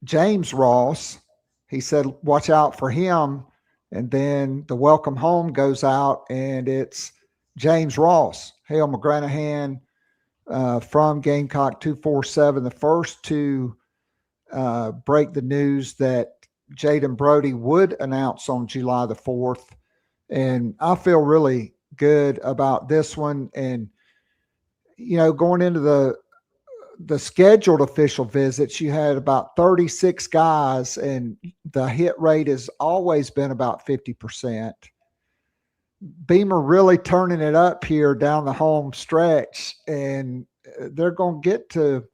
[SPEAKER 5] James Ross. He said, watch out for him. And then the welcome home goes out, and it's James Ross, Hale McGranahan, from Gamecock 247, the first to break the news that Jayden Broadie would announce on July the 4th. And I feel really good about this one. And, going into the scheduled official visits, you had about 36 guys, and the hit rate has always been about 50%. Beamer really turning it up here down the home stretch, and they're going to get to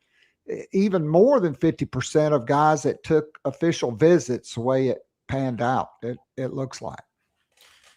[SPEAKER 5] even more than 50% of guys that took official visits the way it panned out, it looks like.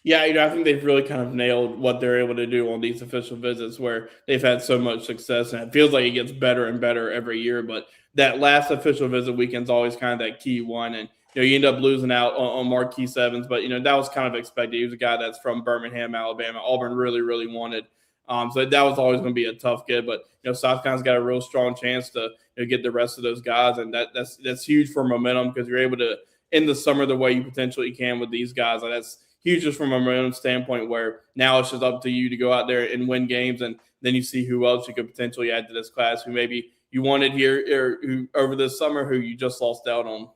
[SPEAKER 6] Yeah, I think they've really kind of nailed what they're able to do on these official visits where they've had so much success, and it feels like it gets better and better every year. But that last official visit weekend's always kind of that key one. And, you end up losing out on Marquise Evans, but, that was kind of expected. He was a guy that's from Birmingham, Alabama. Auburn really, really wanted. So that was always going to be a tough get. But, South Carolina's got a real strong chance to get the rest of those guys. And that's huge for momentum because you're able to end the summer the way you potentially can with these guys. And that's huge just from a momentum standpoint where now it's just up to you to go out there and win games, and then you see who else you could potentially add to this class who maybe you wanted here or who over this summer who you just lost out on.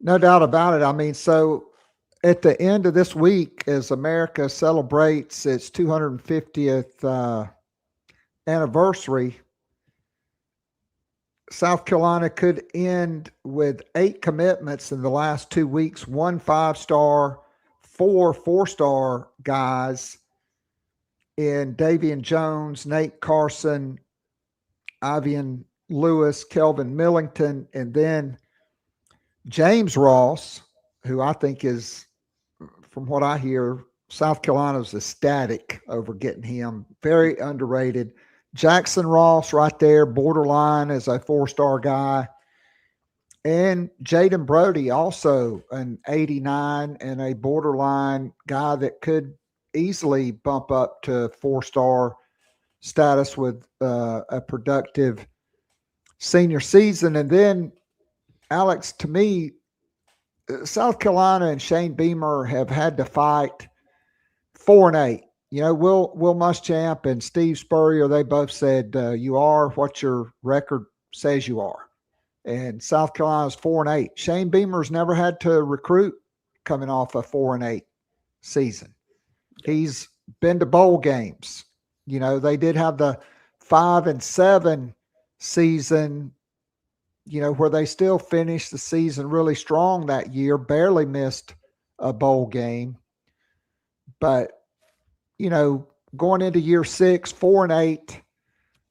[SPEAKER 5] No doubt about it. I mean, so at the end of this week, as America celebrates its 250th anniversary, South Carolina could end with 8 commitments in the last 2 weeks, 1 5-star, 4 4-star guys in Davion Jones, Nate Carson, Ivian Lewis, Kelvin Millington, and then James Ross, who I think is, from what I hear, South Carolina's ecstatic over getting him. Very underrated. Jackson Ross right there, borderline as a 4-star guy. And Jayden Broadie, also an 89 and a borderline guy that could easily bump up to 4-star status with a productive senior season. And then, Alex, to me, South Carolina and Shane Beamer have had to fight 4-8. Will Muschamp and Steve Spurrier, they both said, you are what your record says you are. And South Carolina's 4-8. Shane Beamer's never had to recruit coming off a 4-8 season. He's been to bowl games. They did have the 5-7 season, where they still finished the season really strong that year, barely missed a bowl game. But, going into year 6, 4-8, a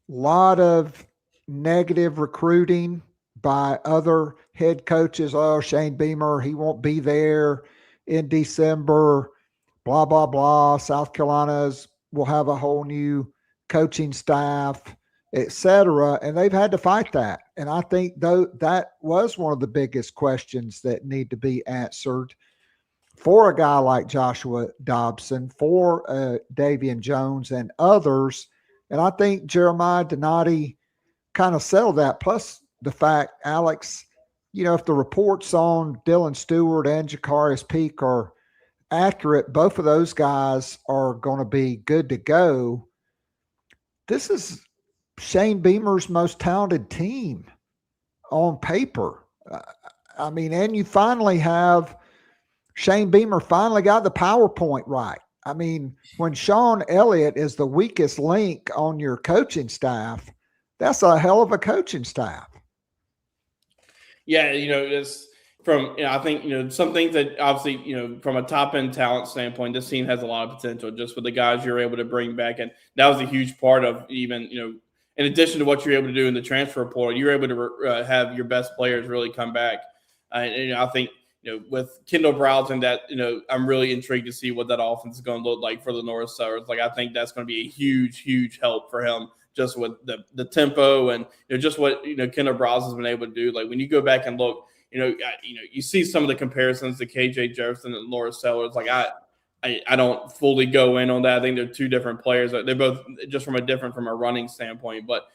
[SPEAKER 5] lot of negative recruiting by other head coaches. Oh, Shane Beamer, he won't be there in December, blah, blah, blah. South Carolina's will have a whole new coaching staff, et cetera. And they've had to fight that. And I think though that was one of the biggest questions that need to be answered for a guy like Joshua Dobson, for Davion Jones and others. And I think Jeremiah Donati kind of settled that. Plus the fact, Alex, if the reports on Dylan Stewart and Jacarius Peak are accurate, both of those guys are going to be good to go. This is Shane Beamer's most talented team on paper. And you finally have Shane Beamer finally got the PowerPoint right. When Sean Elliott is the weakest link on your coaching staff, that's a hell of a coaching staff.
[SPEAKER 6] Yeah, it's from, I think, some things that obviously, from a top-end talent standpoint, this team has a lot of potential just with the guys you're able to bring back. And that was a huge part of even, in addition to what you're able to do in the transfer portal, you're able to have your best players really come back. And I think, with Kendall Browson, that, I'm really intrigued to see what that offense is going to look like for the North Stars. I think that's going to be a huge, huge help for him just with the tempo and just what Kendall Browson has been able to do. When you go back and look, you see some of the comparisons to KJ Jefferson and Laura Sellers. I don't fully go in on that. I think they're two different players. They're both just from a running standpoint. But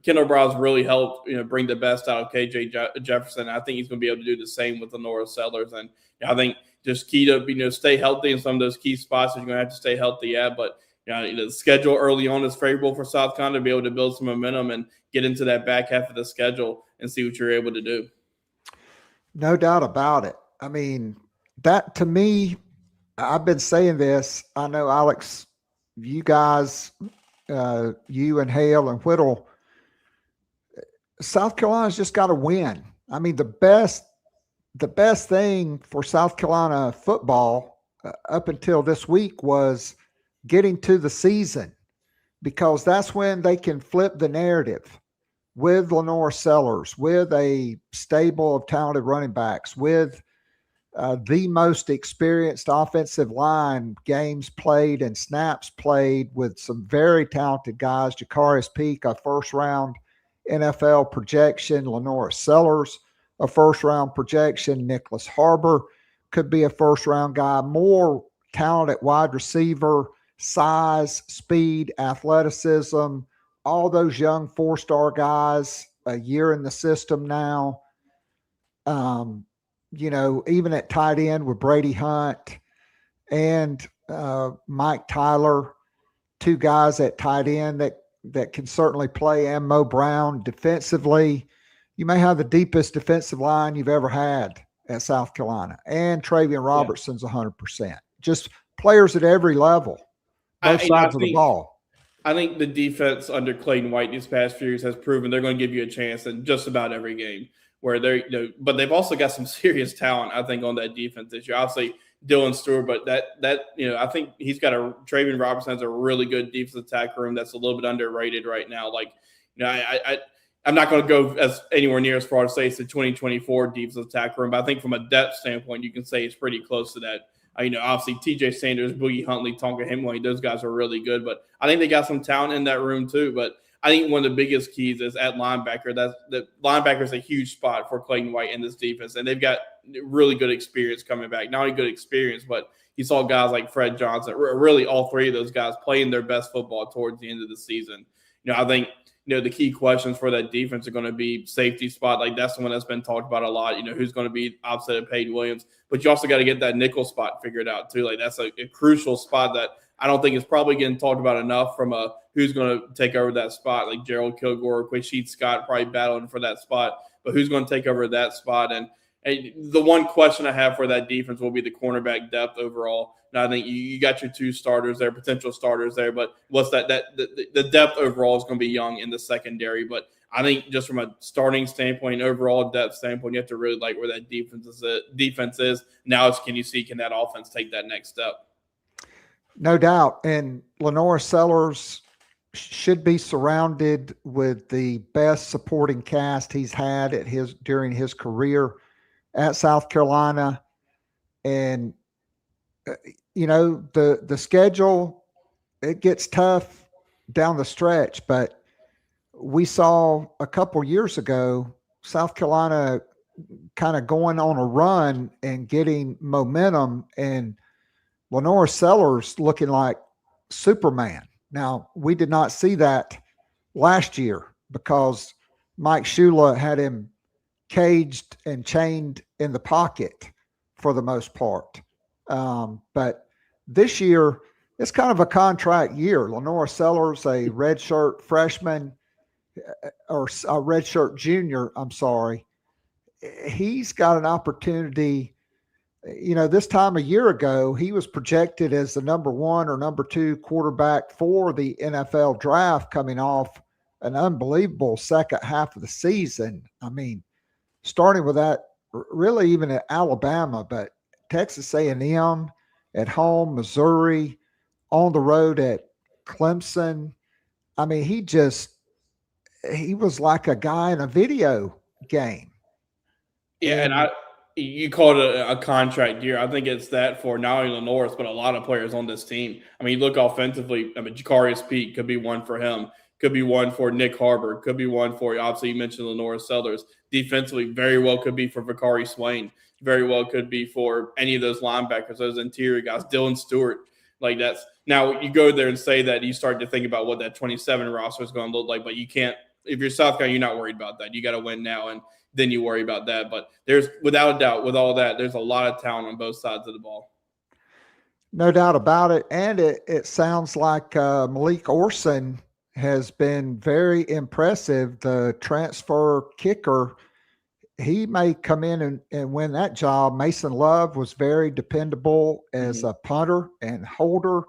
[SPEAKER 6] Kendall Browson really helped bring the best out of KJ Jefferson. I think he's going to be able to do the same with the Laura Sellers. And I think just key to stay healthy in some of those key spots that you're going to have to stay healthy at. But The schedule early on is favorable for South Carolina to be able to build some momentum and get into that back half of the schedule and see what you're able to do.
[SPEAKER 5] No doubt about it. I mean, that to me, I've been saying this. I know, Alex, you guys, you and Hale and Whittle, South Carolina's just got to win. I mean, the best thing for South Carolina football up until this week was getting to the season, because that's when they can flip the narrative with Lenore Sellers, with a stable of talented running backs, with the most experienced offensive line, games played and snaps played, with some very talented guys. Jacarius Peak, a first-round NFL projection. Lenore Sellers, a first-round projection. Nicholas Harbor could be a first-round guy. More talent at wide receiver, size, speed, athleticism, all those young four-star guys, a year in the system now. Even at tight end with Brady Hunt and Mike Tyler, two guys at tight end that can certainly play, and Mo Brown defensively. You may have the deepest defensive line you've ever had at South Carolina. And Travion Robertson's 100%. Just players at every level, both sides of the ball.
[SPEAKER 6] I think the defense under Clayton White these past few years has proven they're going to give you a chance in just about every game. Where but they've also got some serious talent, I think, on that defense this year. Obviously, Dylan Stewart, but I think he's got Travion Robertson has a really good defensive tackle room that's a little bit underrated right now. I'm not going to go anywhere near as far as say it's the 2024 defensive tackle room, but I think from a depth standpoint, you can say it's pretty close to that. Obviously, TJ Sanders, Boogie Huntley, Tonka Hemingway, those guys are really good, but I think they got some talent in that room too. But I think one of the biggest keys is at linebacker. The linebacker is a huge spot for Clayton White in this defense, and they've got really good experience coming back. Not only good experience, but you saw guys like Fred Johnson, really all three of those guys playing their best football towards the end of the season. I think the key questions for that defense are going to be safety spot. Like that's the one that's been talked about a lot. Who's going to be opposite of Peyton Williams, but you also got to get that nickel spot figured out too. Like that's a crucial spot that I don't think is probably getting talked about enough from who's going to take over that spot. Like Gerald Kilgore, Quashid Scott probably battling for that spot, but who's going to take over that spot? And the one question I have for that defense will be the cornerback depth overall. Now, I think you got your two starters there, potential starters there, but what's the depth overall is going to be young in the secondary. But I think just from a starting standpoint, overall depth standpoint, you have to really like where that defense is. Now can that offense take that next step?
[SPEAKER 5] No doubt. And Lenore Sellers should be surrounded with the best supporting cast he's had during his career at South Carolina. And the schedule, it gets tough down the stretch, but we saw a couple years ago South Carolina kind of going on a run and getting momentum, and Lenore Sellers looking like Superman. Now, we did not see that last year because Mike Shula had him caged and chained in the pocket for the most part. But this year, it's kind of a contract year. Lenore Sellers, a redshirt freshman, or a redshirt junior, I'm sorry. He's got an opportunity. This time a year ago, he was projected as the number 1 or number 2 quarterback for the NFL draft, coming off an unbelievable second half of the season. I mean, starting with that, really even at Alabama, but Texas A&M, at home, Missouri, on the road at Clemson. I mean, he was like a guy in a video game.
[SPEAKER 6] Yeah, and you called it a contract year. I think it's that for not only Lenore, but a lot of players on this team. I mean, you look offensively, Jacarius Peak could be one for him, could be one for Nick Harbor, could be one for, obviously you mentioned Lenore Sellers. Defensively, very well could be for Vakari Swain, very well could be for any of those linebackers, those interior guys, Dylan Stewart. Like that's, now you go there and say that, you start to think about what that 27 roster is going to look like, but you can't, if you're South Carolina, you're not worried about that. You got to win now, and then you worry about that. But there's, without a doubt, with all that, there's a lot of talent on both sides of the ball.
[SPEAKER 5] No doubt about it. And it sounds like Malik Orson has been very impressive. The transfer kicker, he may come in and win that job. Mason Love was very dependable as a punter and holder.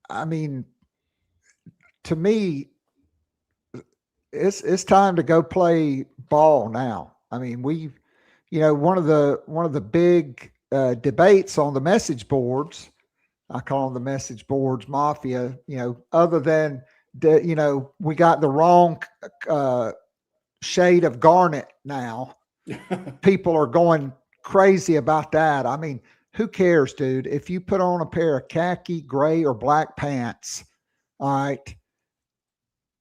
[SPEAKER 5] I mean, to me, it's time to go play ball now. I mean, one of the big debates on the message boards, I call them the message boards mafia, other than we got the wrong shade of garnet now. People are going crazy about that. I mean, who cares, dude? If you put on a pair of khaki, gray, or black pants, all right,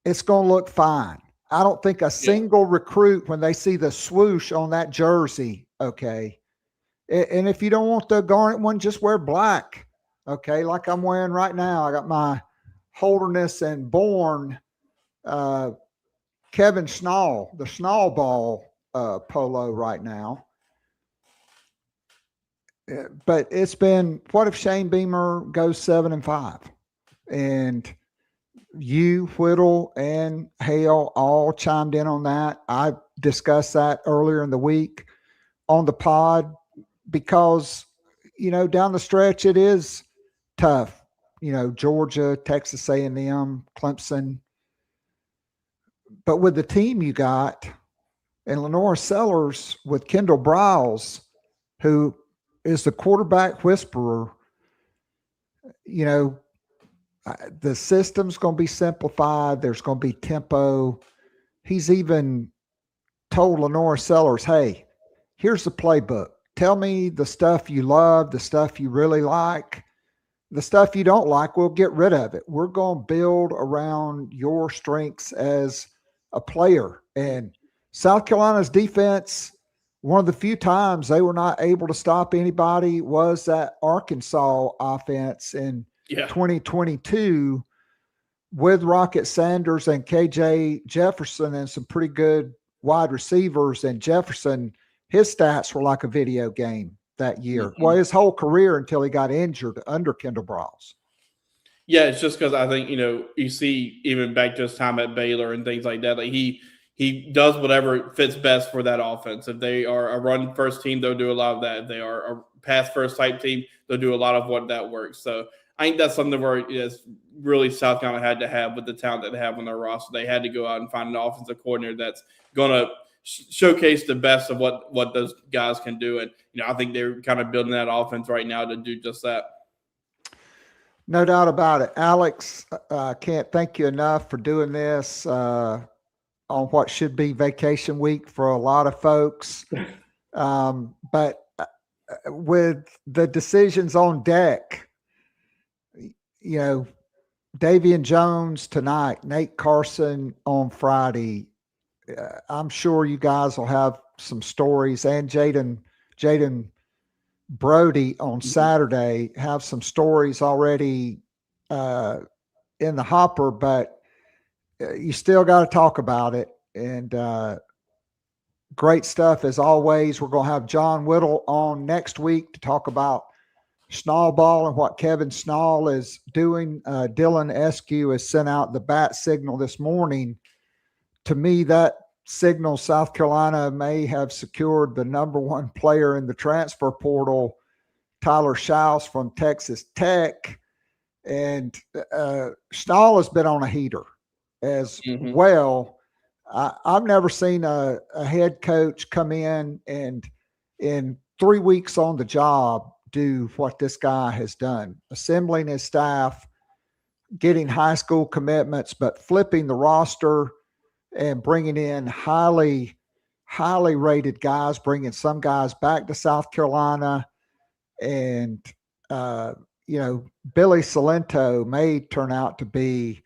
[SPEAKER 5] it's going to look fine. I don't think a single recruit, when they see the swoosh on that jersey, okay, and if you don't want the garnet one, just wear black, okay, like I'm wearing right now. I got my Holderness and Bourne Kevin Schnall, the Schnall ball polo right now. But it's been, what if Shane Beamer goes 7-5? And you, Whittle, and Hale all chimed in on that. I discussed that earlier in the week on the pod because, down the stretch it is tough. Georgia, Texas A&M, Clemson. But with the team you got, and Lenore Sellers with Kendall Briles, who is the quarterback whisperer, the system's going to be simplified. There's going to be tempo. He's even told Lenore Sellers, hey, here's the playbook. Tell me the stuff you love, the stuff you really like. The stuff you don't like, we'll get rid of it. We're going to build around your strengths as a player. And South Carolina's defense, one of the few times they were not able to stop anybody was that Arkansas offense in 2022 with Rocket Sanders and KJ Jefferson and some pretty good wide receivers. And Jefferson, his stats were like a video game that year. Well, his whole career until he got injured under Kendall Briles.
[SPEAKER 6] Yeah, it's just because I think, you see even back to his time at Baylor and things like that, like he does whatever fits best for that offense. If they are a run first team, they'll do a lot of that. If they are a pass first type team, they'll do a lot of what that works. So I think that's something where it's really South Carolina had to have with the talent that they have on their roster. They had to go out and find an offensive coordinator that's going to showcase the best of what those guys can do. And, I think they're kind of building that offense right now to do just that.
[SPEAKER 5] No doubt about it. Alex, I can't thank you enough for doing this on what should be vacation week for a lot of folks. But with the decisions on deck, Davion Jones tonight, Nate Carson on Friday. I'm sure you guys will have some stories, and Jayden Broadie on Saturday have some stories already in the hopper, but you still got to talk about it. And great stuff as always. We're going to have John Whittle on next week to talk about Schnall ball and what Kevin Schnall is doing. Dylan Eskew has sent out the bat signal this morning. To me, that signals South Carolina may have secured the number one player in the transfer portal, Tyler Shouse from Texas Tech. And Schnall has been on a heater as well. I've never seen a head coach come in and in 3 weeks on the job do what this guy has done, assembling his staff, getting high school commitments, but flipping the roster and bringing in highly rated guys, bringing some guys back to South Carolina. And, Billy Salento may turn out to be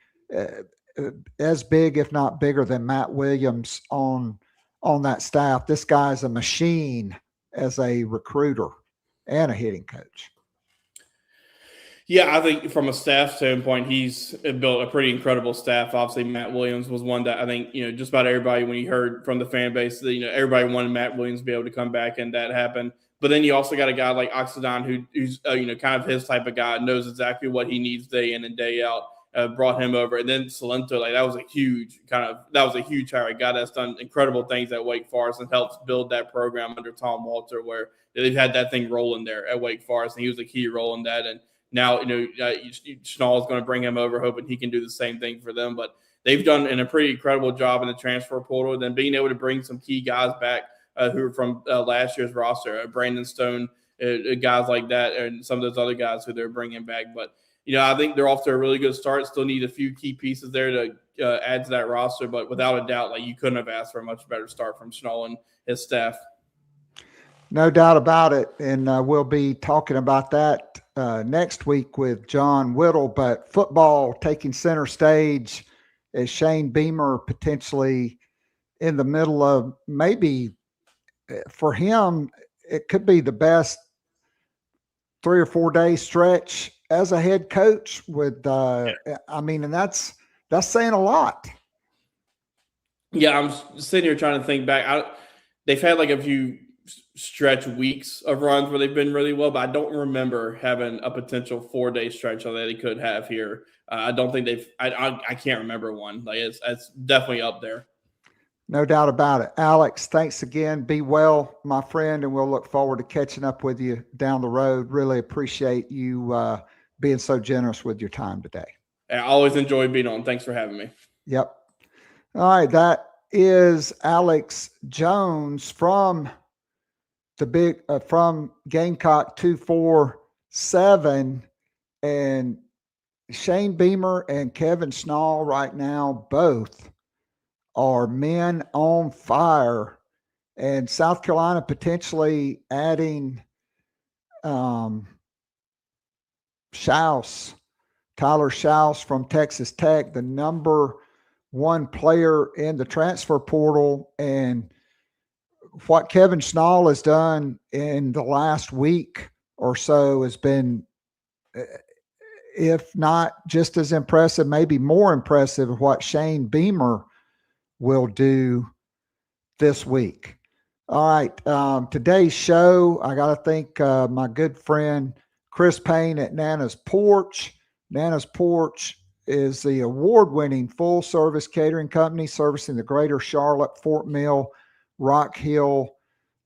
[SPEAKER 5] as big, if not bigger than Matt Williams on that staff. This guy's a machine as a recruiter and a hitting coach.
[SPEAKER 6] Yeah, I think from a staff standpoint, he's built a pretty incredible staff. Obviously, Matt Williams was one that I think, just about everybody, when you heard from the fan base, that, everybody wanted Matt Williams to be able to come back, and that happened. But then you also got a guy like Oxidon, who's kind of his type of guy, knows exactly what he needs day in and day out. Brought him over, and then Salento, that was a huge hire. A guy that's done incredible things at Wake Forest and helps build that program under Tom Walter, where they've had that thing rolling there at Wake Forest, and he was a key role in that. And now, Schnall is going to bring him over, hoping he can do the same thing for them. But they've done a pretty incredible job in the transfer portal, and then being able to bring some key guys back who are from last year's roster, Brandon Stone, guys like that, and some of those other guys who they're bringing back. But I think they're off to a really good start. Still need a few key pieces there to add to that roster, but without a doubt, you couldn't have asked for a much better start from Schnall and his staff.
[SPEAKER 5] No doubt about it, and we'll be talking about that next week with John Whittle. But football taking center stage as Shane Beamer potentially in the middle of, maybe for him, it could be the best 3 or 4 day stretch as a head coach with, and that's saying a lot.
[SPEAKER 6] Yeah, I'm sitting here trying to think back. They've had a few stretch weeks of runs where they've been really well, but I don't remember having a potential 4 day stretch that they could have here. I don't think I can't remember one. It's definitely up there.
[SPEAKER 5] No doubt about it. Alex, thanks again. Be well, my friend, and we'll look forward to catching up with you down the road. Really appreciate you being so generous with your time today.
[SPEAKER 6] I always enjoy being on. Thanks for having me.
[SPEAKER 5] Yep. All right. That is Alex Jones from from Gamecock247, and Shane Beamer and Kevin Schnall right now both are men on fire, and South Carolina potentially adding Shouse, Tyler Shouse from Texas Tech, the number 1 player in the transfer portal. And what Kevin Schnall has done in the last week or so has been, if not just as impressive, maybe more impressive of what Shane Beamer will do this week. All right. Today's show, I got to thank my good friend Chris Payne at Nana's Porch. Nana's Porch is the award-winning full-service catering company servicing the greater Charlotte, Fort Mill, Rock Hill,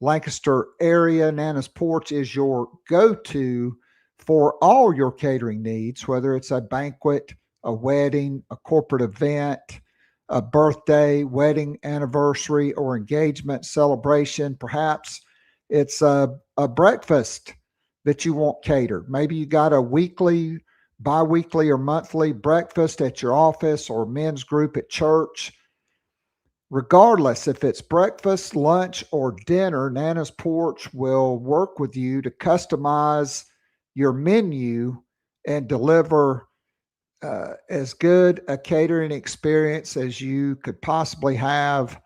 [SPEAKER 5] Lancaster area. Nana's Porch is your go-to for all your catering needs, whether it's a banquet, a wedding, a corporate event, a birthday, wedding, anniversary, or engagement celebration. Perhaps it's a breakfast that you want catered. Maybe you got a weekly, bi-weekly, or monthly breakfast at your office or men's group at church. Regardless if it's breakfast, lunch, or dinner, Nana's Porch will work with you to customize your menu and deliver as good a catering experience as you could possibly have,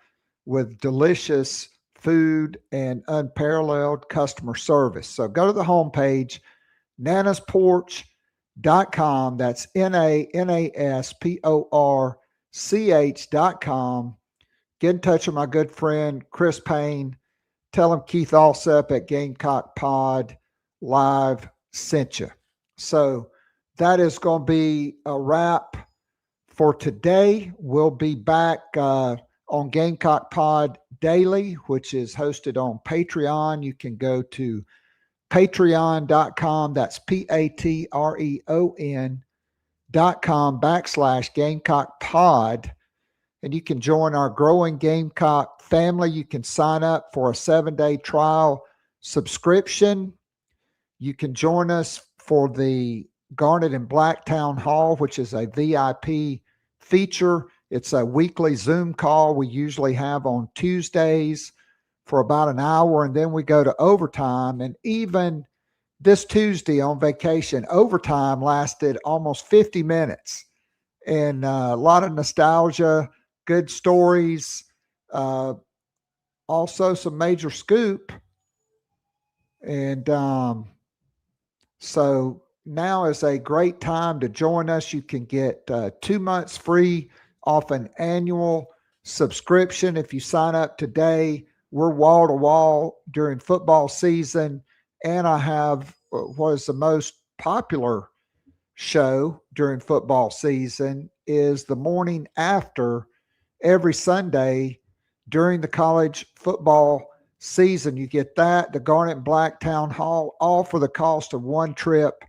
[SPEAKER 5] with delicious food and unparalleled customer service. So go to the homepage, nanasporch.com. That's NANASPORCH.com. Get in touch with my good friend Chris Payne. Tell him Keith Alsep at Gamecock Pod Live sent you. So that is going to be a wrap for today. We'll be back on Gamecock Pod Daily, which is hosted on Patreon. You can go to patreon.com. That's patreon.com/Gamecock Pod. And you can join our growing Gamecock family. You can sign up for a 7-day trial subscription. You can join us for the Garnet and Black Town Hall, which is a VIP feature. It's a weekly Zoom call we usually have on Tuesdays for about an hour, and then we go to overtime. And even this Tuesday on vacation, overtime lasted almost 50 minutes. And a lot of nostalgia, good stories, also some major scoop. And so now is a great time to join us. You can get 2 months free off an annual subscription if you sign up today. We're wall to wall during football season, and I have what is the most popular show during football season is the morning after every Sunday during the college football season. You get that, the Garnet and Black Town Hall, all for the cost of one trip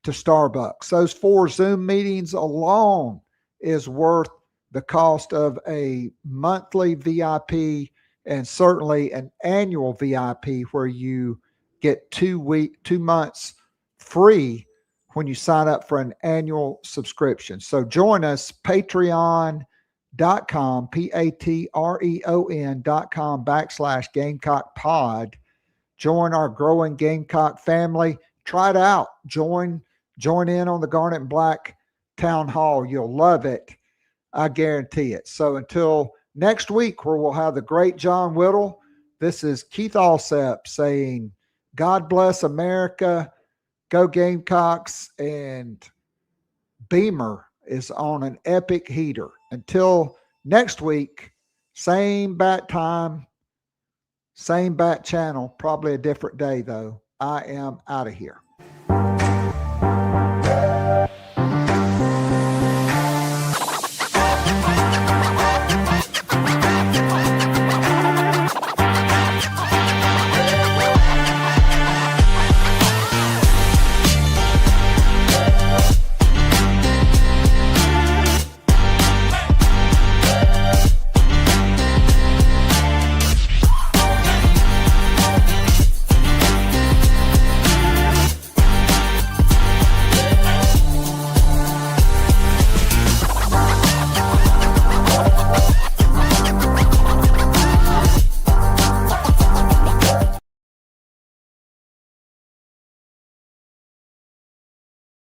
[SPEAKER 5] to Starbucks. Those 4 Zoom meetings alone is worth the cost of a monthly VIP and certainly an annual VIP where you get 2 months free when you sign up for an annual subscription. So join us, patreon.com, patreon.com/ Gamecock Join our growing Gamecock family. Try it out. Join in on the Garnet and Black Town Hall. You'll love it. I guarantee it. So until next week, where we'll have the great John Whittle, this is Keith Alsep saying, God bless America. Go Gamecocks. And Beamer is on an epic heater. Until next week, same bat time, same bat channel, probably a different day though. I am out of here.